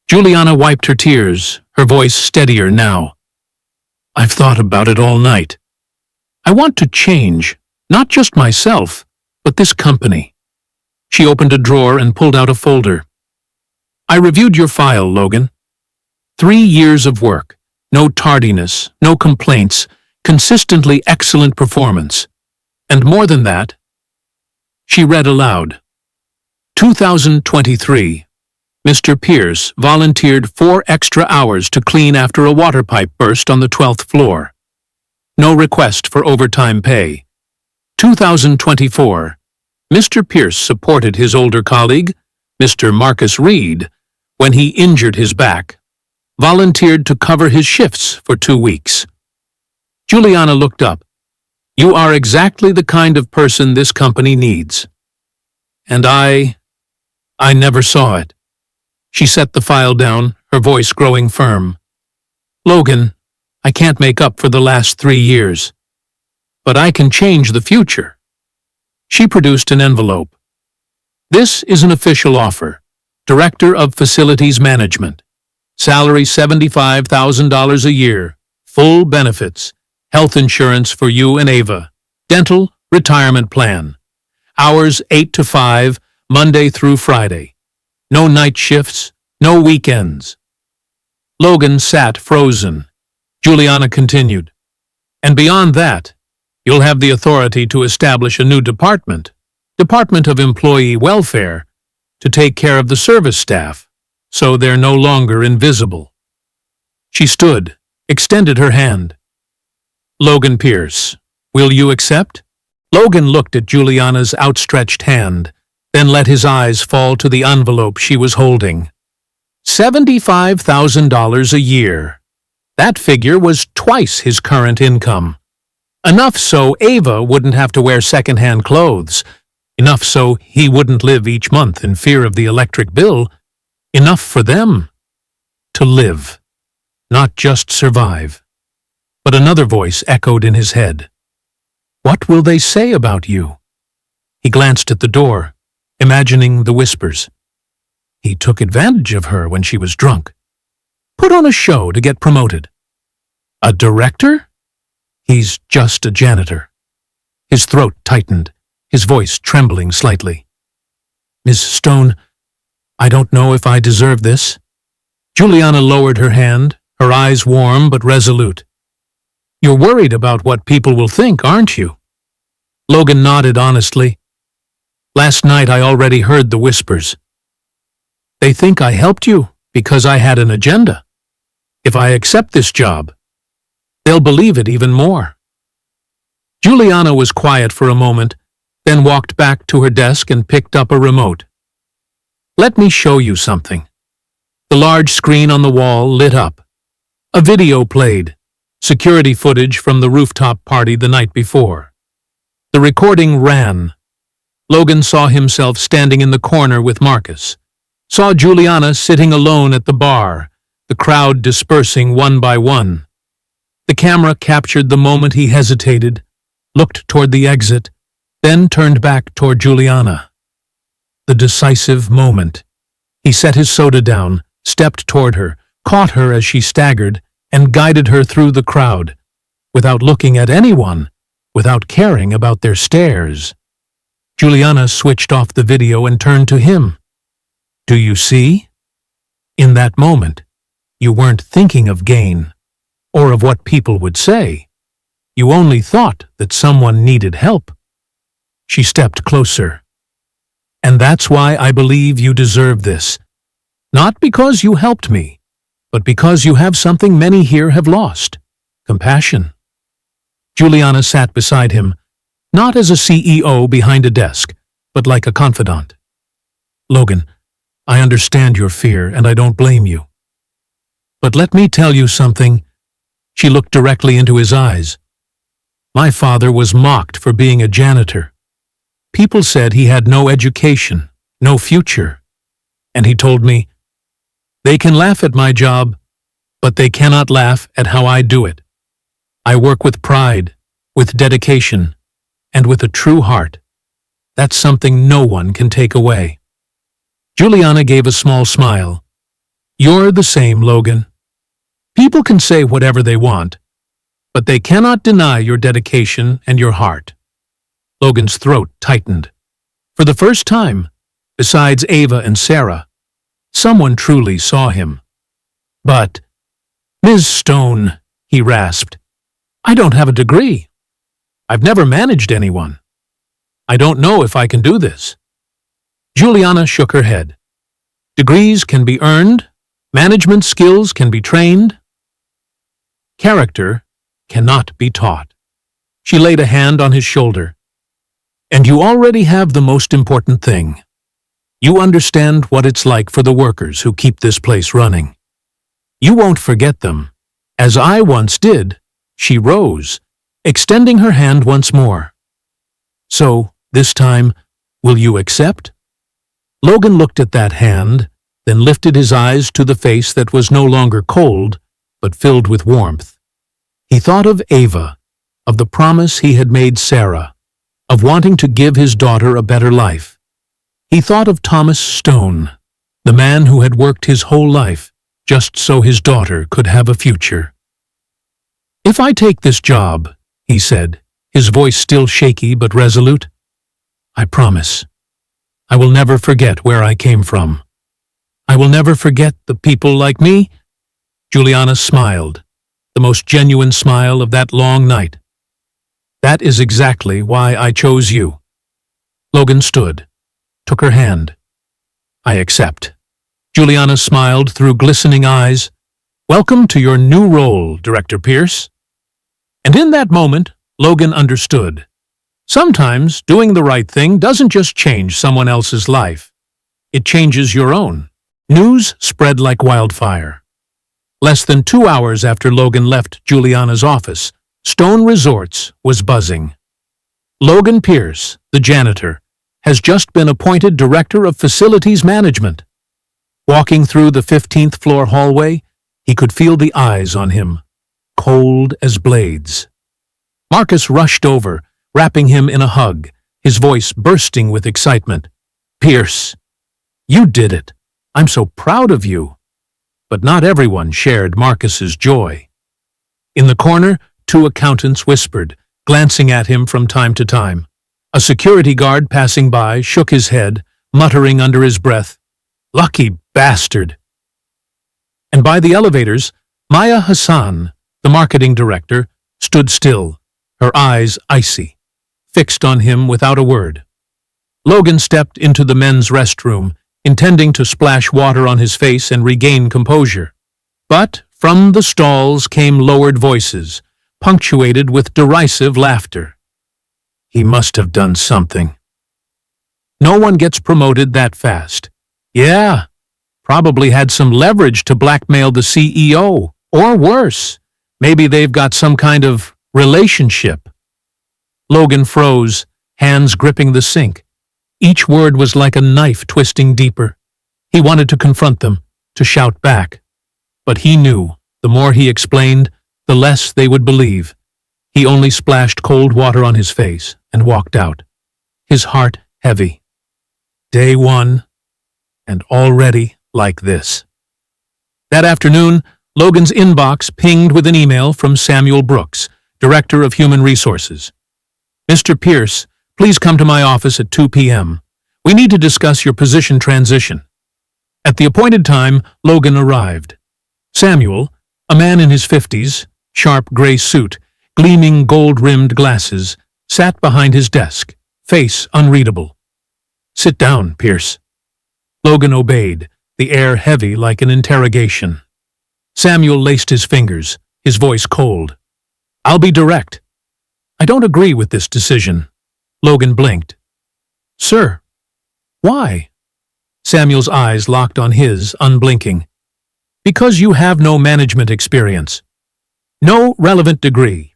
Juliana wiped her tears, her voice steadier now. I've thought about it all night. I want to change, not just myself, but this company. She opened a drawer and pulled out a folder. I reviewed your file, Logan. 3 years of work, no tardiness, no complaints, consistently excellent performance. And more than that, she read aloud. 2023. Mr. Pierce volunteered 4 extra hours to clean after a water pipe burst on the 12th floor. No request for overtime pay. 2024. Mr. Pierce supported his older colleague, Mr. Marcus Reed, when he injured his back. Volunteered to cover his shifts for 2 weeks. Juliana looked up. You are exactly the kind of person this company needs. And I never saw it. She set the file down, her voice growing firm. Logan, I can't make up for the last 3 years. But I can change the future. She produced an envelope. This is an official offer. Director of Facilities Management. Salary $75,000 a year. Full benefits. Health insurance for you and Ava. Dental, retirement plan. Hours 8 to 5, Monday through Friday. No night shifts, no weekends. Logan sat frozen. Juliana continued. And beyond that, you'll have the authority to establish a new department, Department of Employee Welfare, to take care of the service staff, so they're no longer invisible. She stood, extended her hand. Logan Pierce, will you accept? Logan looked at Juliana's outstretched hand, then let his eyes fall to the envelope she was holding. $75,000 a year. That figure was twice his current income. Enough so Ava wouldn't have to wear second-hand clothes. Enough so he wouldn't live each month in fear of the electric bill. Enough for them to live, not just survive. But another voice echoed in his head. What will they say about you? He glanced at the door, imagining the whispers. He took advantage of her when she was drunk. Put on a show to get promoted. A director? He's just a janitor. His throat tightened, his voice trembling slightly. Miss Stone, I don't know if I deserve this. Juliana lowered her hand, her eyes warm but resolute. You're worried about what people will think, aren't you? Logan nodded honestly. Last night I already heard the whispers. They think I helped you because I had an agenda. If I accept this job, they'll believe it even more. Juliana was quiet for a moment, then walked back to her desk and picked up a remote. Let me show you something. The large screen on the wall lit up. A video played, security footage from the rooftop party the night before. The recording ran. Logan saw himself standing in the corner with Marcus, saw Juliana sitting alone at the bar, the crowd dispersing one by one. The camera captured the moment he hesitated, looked toward the exit, then turned back toward Juliana. The decisive moment. He set his soda down, stepped toward her, caught her as she staggered, and guided her through the crowd, without looking at anyone, without caring about their stares. Juliana switched off the video and turned to him. Do you see? In that moment, you weren't thinking of gain, or of what people would say. You only thought that someone needed help. She stepped closer. And that's why I believe you deserve this. Not because you helped me, but because you have something many here have lost. Compassion. Juliana sat beside him, not as a CEO behind a desk, but like a confidant. Logan, I understand your fear and I don't blame you. But let me tell you something. She looked directly into his eyes. My father was mocked for being a janitor. People said he had no education, no future. And he told me, they can laugh at my job, but they cannot laugh at how I do it. I work with pride, with dedication, and with a true heart. That's something no one can take away. Juliana gave a small smile. You're the same, Logan. People can say whatever they want, but they cannot deny your dedication and your heart. Logan's throat tightened. For the first time, besides Ava and Sarah, someone truly saw him. But, Ms. Stone, he rasped, I don't have a degree. I've never managed anyone. I don't know if I can do this. Juliana shook her head. Degrees can be earned, management skills can be trained. Character cannot be taught. She laid a hand on his shoulder. And you already have the most important thing. You understand what it's like for the workers who keep this place running. You won't forget them, as I once did, She rose, extending her hand once more. So, this time, will you accept? Logan looked at that hand, then lifted his eyes to the face that was no longer cold, but filled with warmth. He thought of Ava, of the promise he had made Sarah, of wanting to give his daughter a better life. He thought of Thomas Stone, the man who had worked his whole life just so his daughter could have a future. "If I take this job," he said, his voice still shaky but resolute, "I promise. I will never forget where I came from. I will never forget the people like me." Juliana smiled, the most genuine smile of that long night. "That is exactly why I chose you." Logan stood, took her hand. "I accept." Juliana smiled through glistening eyes. "Welcome to your new role, Director Pierce." And in that moment, Logan understood. Sometimes doing the right thing doesn't just change someone else's life. It changes your own. News spread like wildfire. Less than 2 hours after Logan left Juliana's office, Stone Resorts was buzzing. Logan Pierce, the janitor, has just been appointed Director of Facilities Management. Walking through the 15th floor hallway, he could feel the eyes on him, cold as blades. Marcus rushed over, wrapping him in a hug, his voice bursting with excitement. "Pierce, you did it. I'm so proud of you." But not everyone shared Marcus's joy. In the corner, 2 accountants whispered, glancing at him from time to time. A security guard passing by shook his head, muttering under his breath, "Lucky bastard." And by the elevators, Maya Hassan, the marketing director, stood still, her eyes icy, fixed on him without a word. Logan stepped into the men's restroom, intending to splash water on his face and regain composure. But from the stalls came lowered voices, punctuated with derisive laughter. He must have done something. No one gets promoted that fast. Yeah, probably had some leverage to blackmail the CEO, or worse, maybe they've got some kind of relationship. Logan froze, hands gripping the sink. Each word was like a knife twisting deeper. He wanted to confront them, to shout back. But he knew, the more he explained, the less they would believe. He only splashed cold water on his face and walked out, his heart heavy. Day 1, and already like this. That afternoon, Logan's inbox pinged with an email from Samuel Brooks, Director of Human Resources. "Mr. Pierce, please come to my office at 2 p.m. We need to discuss your position transition." At the appointed time, Logan arrived. Samuel, a man in his 50s, sharp gray suit, gleaming gold-rimmed glasses, sat behind his desk, face unreadable. "Sit down, Pierce." Logan obeyed, the air heavy like an interrogation. Samuel laced his fingers, his voice cold. "I'll be direct. I don't agree with this decision." Logan blinked. "Sir, why?" Samuel's eyes locked on his, unblinking. "Because you have no management experience, no relevant degree,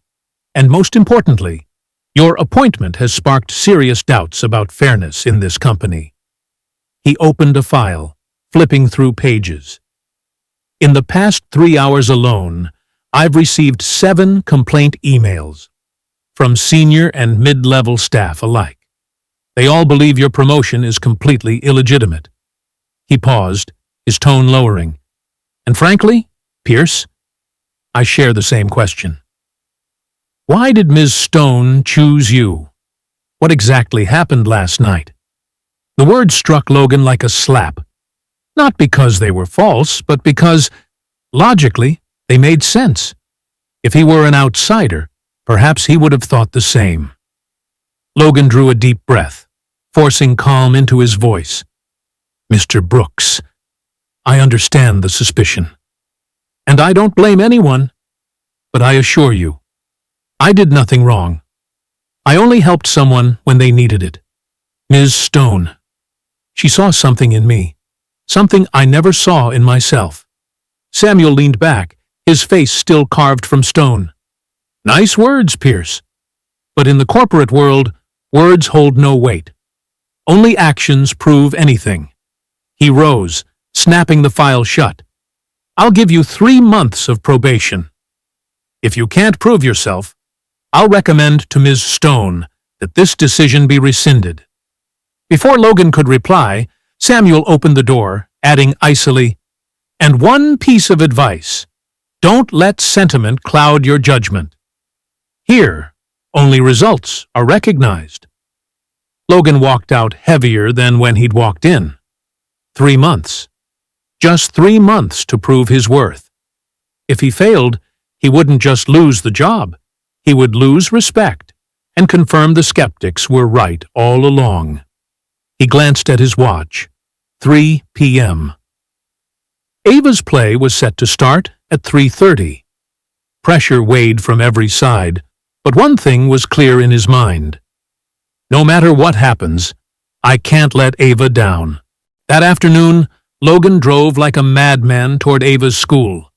and most importantly, your appointment has sparked serious doubts about fairness in this company." He opened a file, flipping through pages. "In the past 3 hours alone, I've received 7 complaint emails from senior and mid-level staff alike. They all believe your promotion is completely illegitimate." He paused, his tone lowering. "And frankly, Pierce, I share the same question. Why did Ms. Stone choose you? What exactly happened last night?" The words struck Logan like a slap. Not because they were false, but because, logically, they made sense. If he were an outsider, perhaps he would have thought the same. Logan drew a deep breath, forcing calm into his voice. "Mr. Brooks, I understand the suspicion. And I don't blame anyone. But I assure you, I did nothing wrong. I only helped someone when they needed it. Ms. Stone. She saw something in me, something I never saw in myself." Samuel leaned back, his face still carved from stone. Nice words, Pierce. But in the corporate world, words hold no weight. Only actions prove anything. He rose, snapping the file shut. I'll give you 3 months of probation. If you can't prove yourself, I'll recommend to Ms. Stone that this decision be rescinded. Before Logan could reply, Samuel opened the door, adding icily, "And one piece of advice. Don't let sentiment cloud your judgment. Here, only results are recognized." Logan walked out heavier than when he'd walked in. 3 months. Just 3 months to prove his worth. If he failed, he wouldn't just lose the job. He would lose respect and confirm the skeptics were right all along. He glanced at his watch. 3 p.m. Ava's play was set to start at 3:30. Pressure weighed from every side, but one thing was clear in his mind. No matter what happens, I can't let Ava down. That afternoon, Logan drove like a madman toward Ava's school.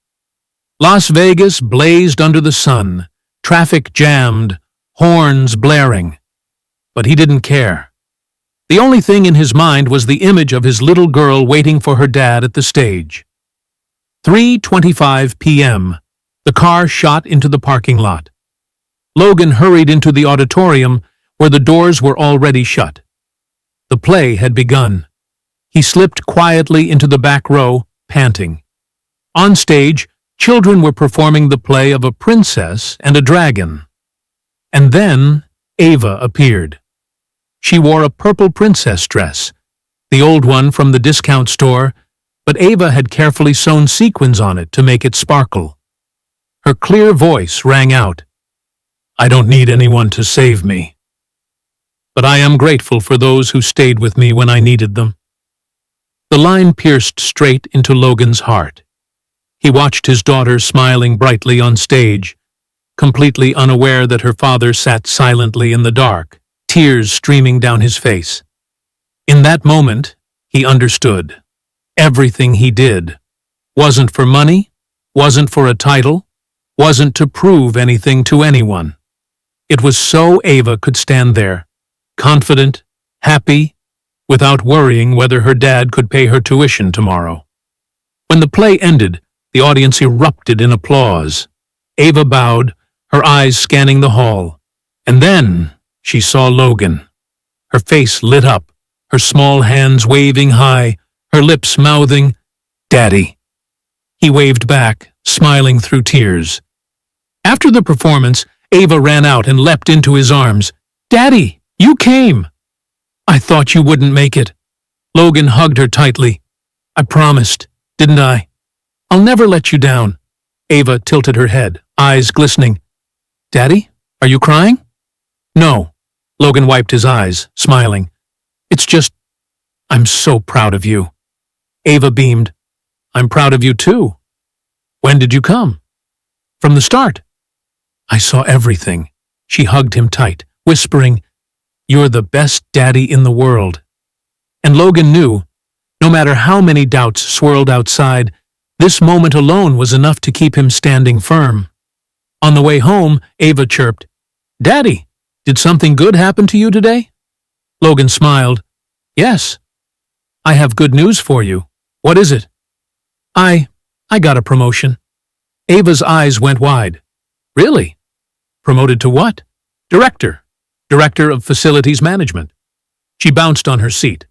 Las Vegas blazed under the sun, traffic jammed, horns blaring. But he didn't care. The only thing in his mind was the image of his little girl waiting for her dad at the stage. 3:25 p.m. The car shot into the parking lot. Logan hurried into the auditorium where the doors were already shut. The play had begun. He slipped quietly into the back row, panting. On stage, children were performing the play of a princess and a dragon. And then Ava appeared. She wore a purple princess dress, the old one from the discount store, but Ava had carefully sewn sequins on it to make it sparkle. Her clear voice rang out, "I don't need anyone to save me. But I am grateful for those who stayed with me when I needed them." The line pierced straight into Logan's heart. He watched his daughter smiling brightly on stage, completely unaware that her father sat silently in the dark, tears streaming down his face. In that moment, he understood. Everything he did wasn't for money, wasn't for a title, wasn't to prove anything to anyone. It was so Ava could stand there, confident, happy, without worrying whether her dad could pay her tuition tomorrow. When the play ended, the audience erupted in applause. Ava bowed, her eyes scanning the hall, and then she saw Logan. Her face lit up, her small hands waving high, her lips mouthing, "Daddy." He waved back, smiling through tears. After the performance, Ava ran out and leapt into his arms. "Daddy, you came!" "I thought you wouldn't make it." Logan hugged her tightly. "I promised, didn't I? I'll never let you down." Ava tilted her head, eyes glistening. "Daddy, are you crying?" "No." Logan wiped his eyes, smiling. "It's just, I'm so proud of you." Ava beamed. "I'm proud of you too. When did you come?" "From the start." "I saw everything." She hugged him tight, whispering, "You're the best daddy in the world." And Logan knew, no matter how many doubts swirled outside, this moment alone was enough to keep him standing firm. On the way home, Ava chirped, "Daddy, did something good happen to you today?" Logan smiled. "Yes. I have good news for you." "What is it?" I got a promotion." Ava's eyes went wide. "Really? Promoted to what?" "Director. Director of Facilities Management." She bounced on her seat.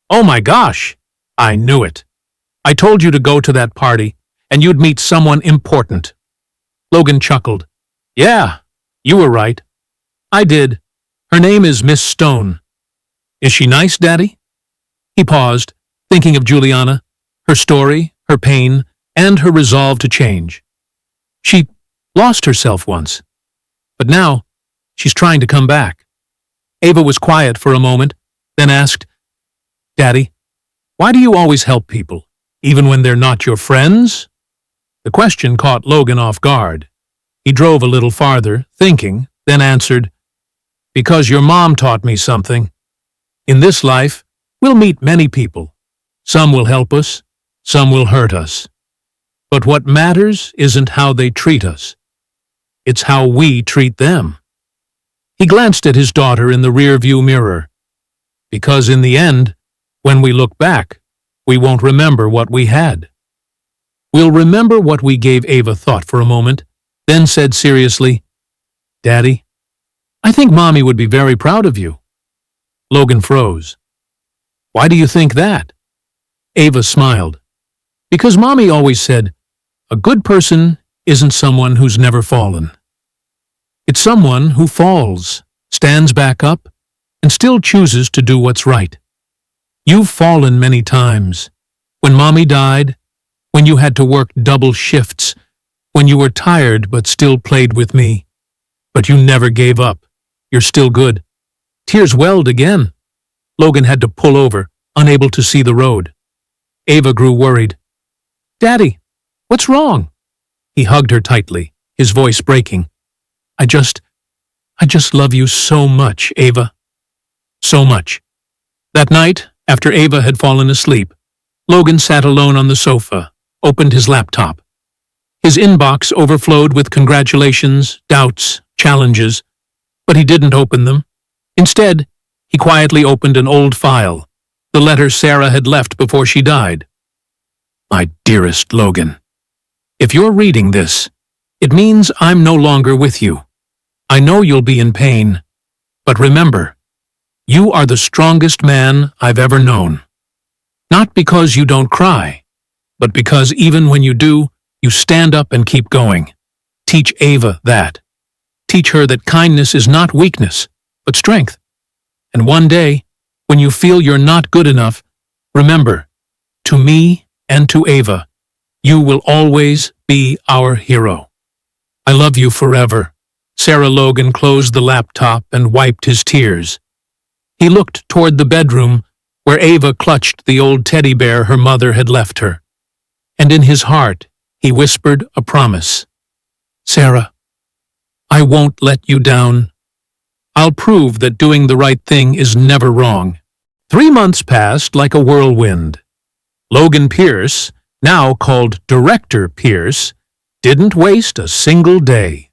"Oh my gosh! I knew it. I told you to go to that party, and you'd meet someone important." Logan chuckled. "Yeah, you were right. I did. Her name is Miss Stone." "Is she nice, Daddy?" He paused, thinking of Juliana, her story, her pain, and her resolve to change. She lost herself once, but now she's trying to come back. Ava was quiet for a moment, then asked, "Daddy, why do you always help people, even when they're not your friends?" The question caught Logan off guard. He drove a little farther, thinking, then answered, "Because your mom taught me something. In this life, we'll meet many people. Some will help us, some will hurt us. But what matters isn't how they treat us. It's how we treat them. He glanced at his daughter in the rear-view mirror. Because in the end, when we look back, we won't remember what we had. We'll remember what we gave. Ava thought for a moment, then said seriously, Daddy, I think Mommy would be very proud of you. Logan froze. Why do you think that? Ava smiled. Because Mommy always said, a good person isn't someone who's never fallen. It's someone who falls, stands back up, and still chooses to do what's right. You've fallen many times. When Mommy died, when you had to work double shifts, when you were tired but still played with me. But you never gave up. You're still good. Tears welled again. Logan had to pull over, unable to see the road. Ava grew worried. Daddy, what's wrong? He hugged her tightly, his voice breaking. I just love you so much, Ava. So much. That night, after Ava had fallen asleep, Logan sat alone on the sofa, opened his laptop. His inbox overflowed with congratulations, doubts, challenges, but he didn't open them. Instead, he quietly opened an old file, the letter Sarah had left before she died. My dearest Logan, if you're reading this, it means I'm no longer with you. I know you'll be in pain, but remember, you are the strongest man I've ever known. Not because you don't cry, but because even when you do, you stand up and keep going. Teach Ava that. Teach her that kindness is not weakness, but strength. And one day, when you feel you're not good enough, remember, to me and to Ava, you will always be our hero. I love you forever. Sarah. Logan closed the laptop and wiped his tears. He looked toward the bedroom where Ava clutched the old teddy bear her mother had left her. And in his heart, he whispered a promise. Sarah, I won't let you down. I'll prove that doing the right thing is never wrong. 3 months passed like a whirlwind. Logan Pierce, now called Director Pierce, didn't waste a single day.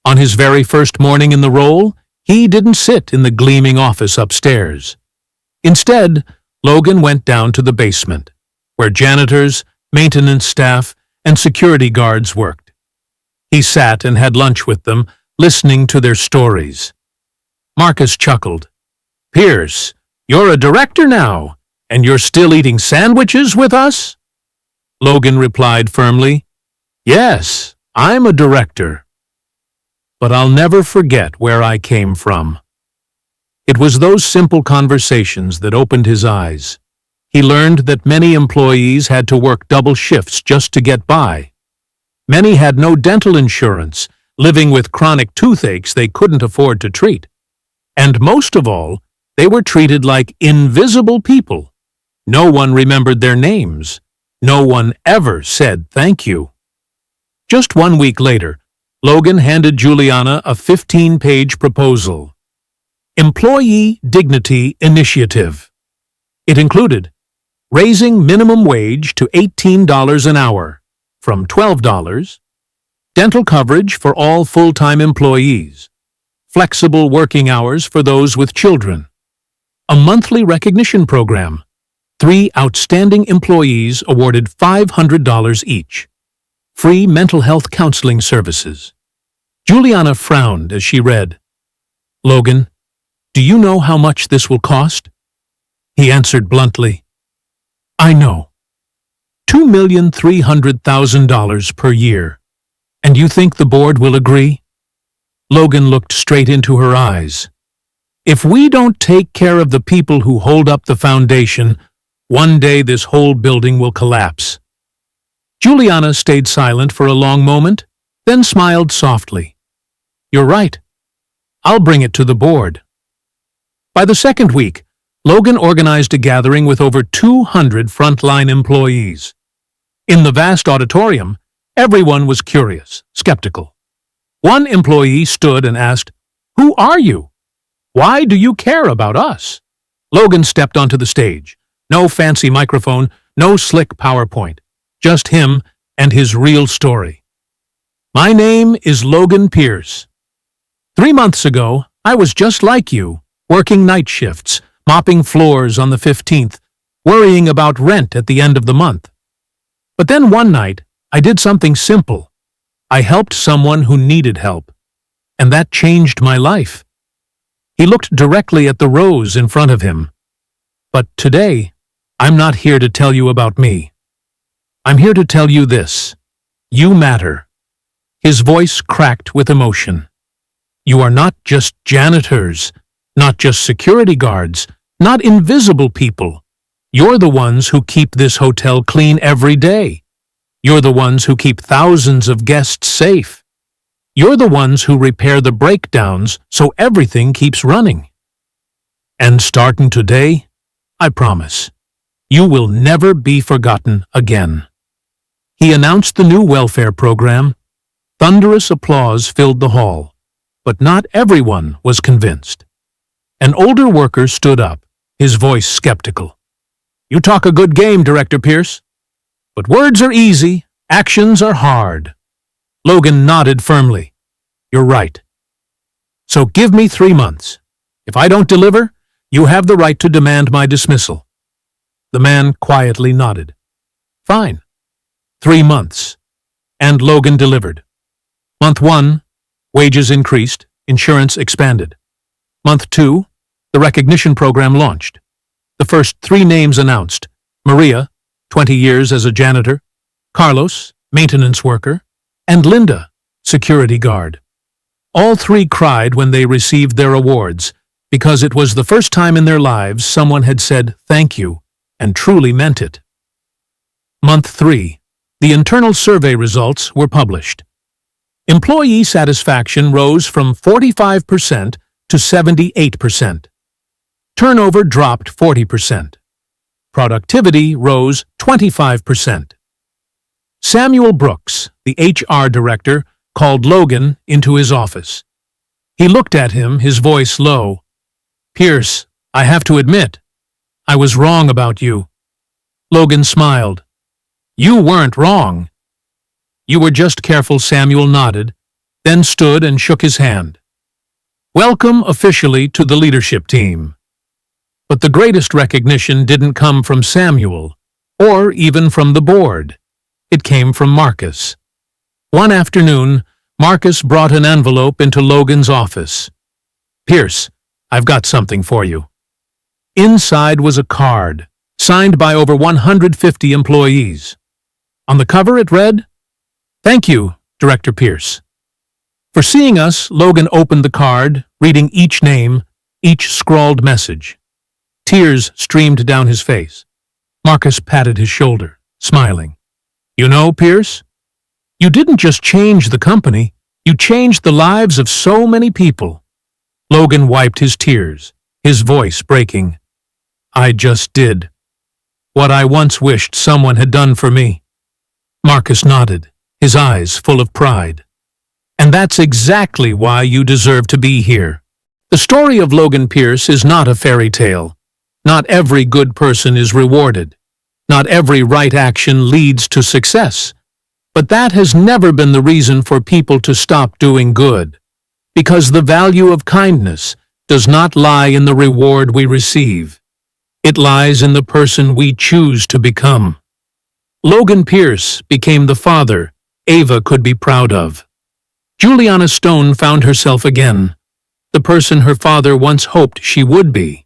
On his very first morning in the role, he didn't sit in the gleaming office upstairs. Instead, Logan went down to the basement, where janitors, maintenance staff, and security guards worked. He sat and had lunch with them, listening to their stories. Marcus chuckled. Pierce, you're a director now, and you're still eating sandwiches with us? Logan replied firmly, Yes, I'm a director. But I'll never forget where I came from. It was those simple conversations that opened his eyes. He learned that many employees had to work double shifts just to get by. Many had no dental insurance, living with chronic toothaches they couldn't afford to treat. And most of all, they were treated like invisible people. No one remembered their names. No one ever said thank you. Just 1 week later, Logan handed Juliana a 15-page proposal. Employee Dignity Initiative. It included raising minimum wage to $18 an hour, from $12, dental coverage for all full-time employees, flexible working hours for those with children, a monthly recognition program, 3 outstanding employees awarded $500 each, free mental health counseling services. Juliana frowned as she read. Logan, do you know how much this will cost? He answered bluntly, I know. $2,300,000 per year. And you think the board will agree? Logan looked straight into her eyes. If we don't take care of the people who hold up the foundation, one day this whole building will collapse. Juliana stayed silent for a long moment, then smiled softly. You're right. I'll bring it to the board. By the second week, Logan organized a gathering with over 200 frontline employees. In the vast auditorium, everyone was curious, skeptical. One employee stood and asked, Who are you? Why do you care about us? Logan stepped onto the stage. No fancy microphone, no slick PowerPoint. Just him and his real story. My name is Logan Pierce. 3 months ago, I was just like you, working night shifts, mopping floors on the 15th, worrying about rent at the end of the month. But then one night, I did something simple. I helped someone who needed help. And that changed my life. He looked directly at the rose in front of him. But today, I'm not here to tell you about me. I'm here to tell you this. You matter. His voice cracked with emotion. You are not just janitors, not just security guards, not invisible people. You're the ones who keep this hotel clean every day. You're the ones who keep thousands of guests safe. You're the ones who repair the breakdowns so everything keeps running. And starting today, I promise, you will never be forgotten again. He announced the new welfare program. Thunderous applause filled the hall, but not everyone was convinced. An older worker stood up, his voice skeptical. You talk a good game, Director Pierce. But words are easy, actions are hard. Logan nodded firmly. You're right. So give me 3 months. If I don't deliver, you have the right to demand my dismissal. The man quietly nodded. Fine. 3 months. And Logan delivered. Month 1, wages increased, insurance expanded. Month 2, the recognition program launched. The first 3 names announced: Maria, 20 years as a janitor; Carlos, maintenance worker; and Linda, security guard. All 3 cried when they received their awards, because it was the first time in their lives someone had said thank you and truly meant it. Month 3, the internal survey results were published. Employee satisfaction rose from 45% to 78%. Turnover dropped 40%. Productivity rose 25%. Samuel Brooks, the HR director, called Logan into his office. He looked at him, his voice low. Pierce, I have to admit, I was wrong about you. Logan smiled. You weren't wrong. You were just careful. Samuel nodded, then stood and shook his hand. Welcome officially to the leadership team. But the greatest recognition didn't come from Samuel, or even from the board. It came from Marcus. One afternoon, Marcus brought an envelope into Logan's office. Pierce, I've got something for you. Inside was a card, signed by over 150 employees. On the cover it read, Thank you, Director Pierce. For seeing us, Logan opened the card, reading each name, each scrawled message. Tears streamed down his face. Marcus patted his shoulder, smiling. You know, Pierce, you didn't just change the company, you changed the lives of so many people. Logan wiped his tears, his voice breaking. I just did what I once wished someone had done for me. Marcus nodded, his eyes full of pride. And that's exactly why you deserve to be here. The story of Logan Pierce is not a fairy tale. Not every good person is rewarded. Not every right action leads to success. But that has never been the reason for people to stop doing good. Because the value of kindness does not lie in the reward we receive. It lies in the person we choose to become. Logan Pierce became the father Ava could be proud of. Juliana Stone found herself again, the person her father once hoped she would be.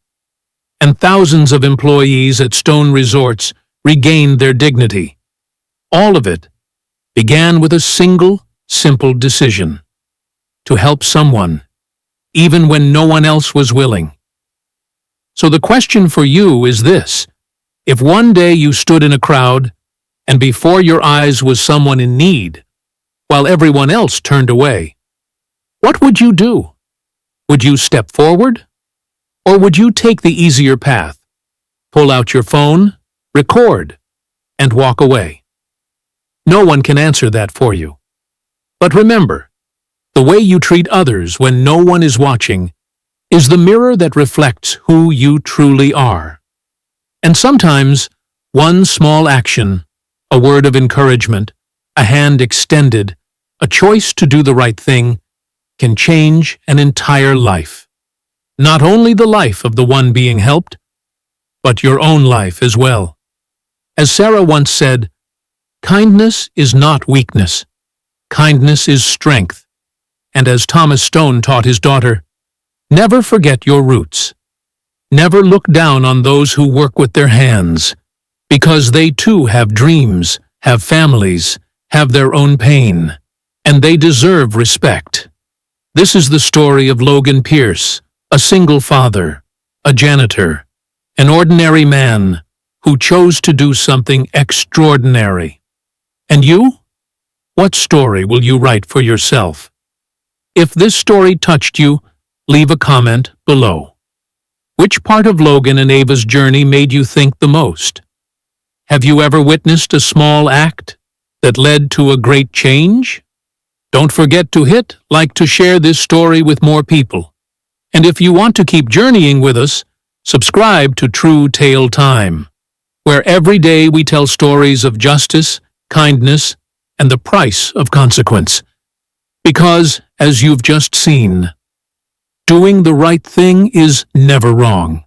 And thousands of employees at Stone Resorts regained their dignity. All of it began with a single, simple decision: to help someone, even when no one else was willing. So the question for you is this: if one day you stood in a crowd, and before your eyes was someone in need, while everyone else turned away, what would you do? Would you step forward? Or would you take the easier path, pull out your phone, record, and walk away? No one can answer that for you. But remember, the way you treat others when no one is watching is the mirror that reflects who you truly are. And sometimes, one small action, a word of encouragement, a hand extended, A choice to do the right thing can change an entire life. Not only the life of the one being helped, but your own life as well. As Sarah once said, kindness is not weakness. Kindness is strength. And as Thomas Stone taught his daughter, never forget your roots. Never look down on those who work with their hands, because they too have dreams, have families, have their own pain, and they deserve respect. This is the story of Logan Pierce, a single father, a janitor, an ordinary man who chose to do something extraordinary. And you? What story will you write for yourself? If this story touched you, leave a comment below. Which part of Logan and Ava's journey made you think the most? Have you ever witnessed a small act that led to a great change? Don't forget to hit like to share this story with more people. And if you want to keep journeying with us, subscribe to True Tale Time, where every day we tell stories of justice, kindness, and the price of consequence. Because, as you've just seen, doing the right thing is never wrong.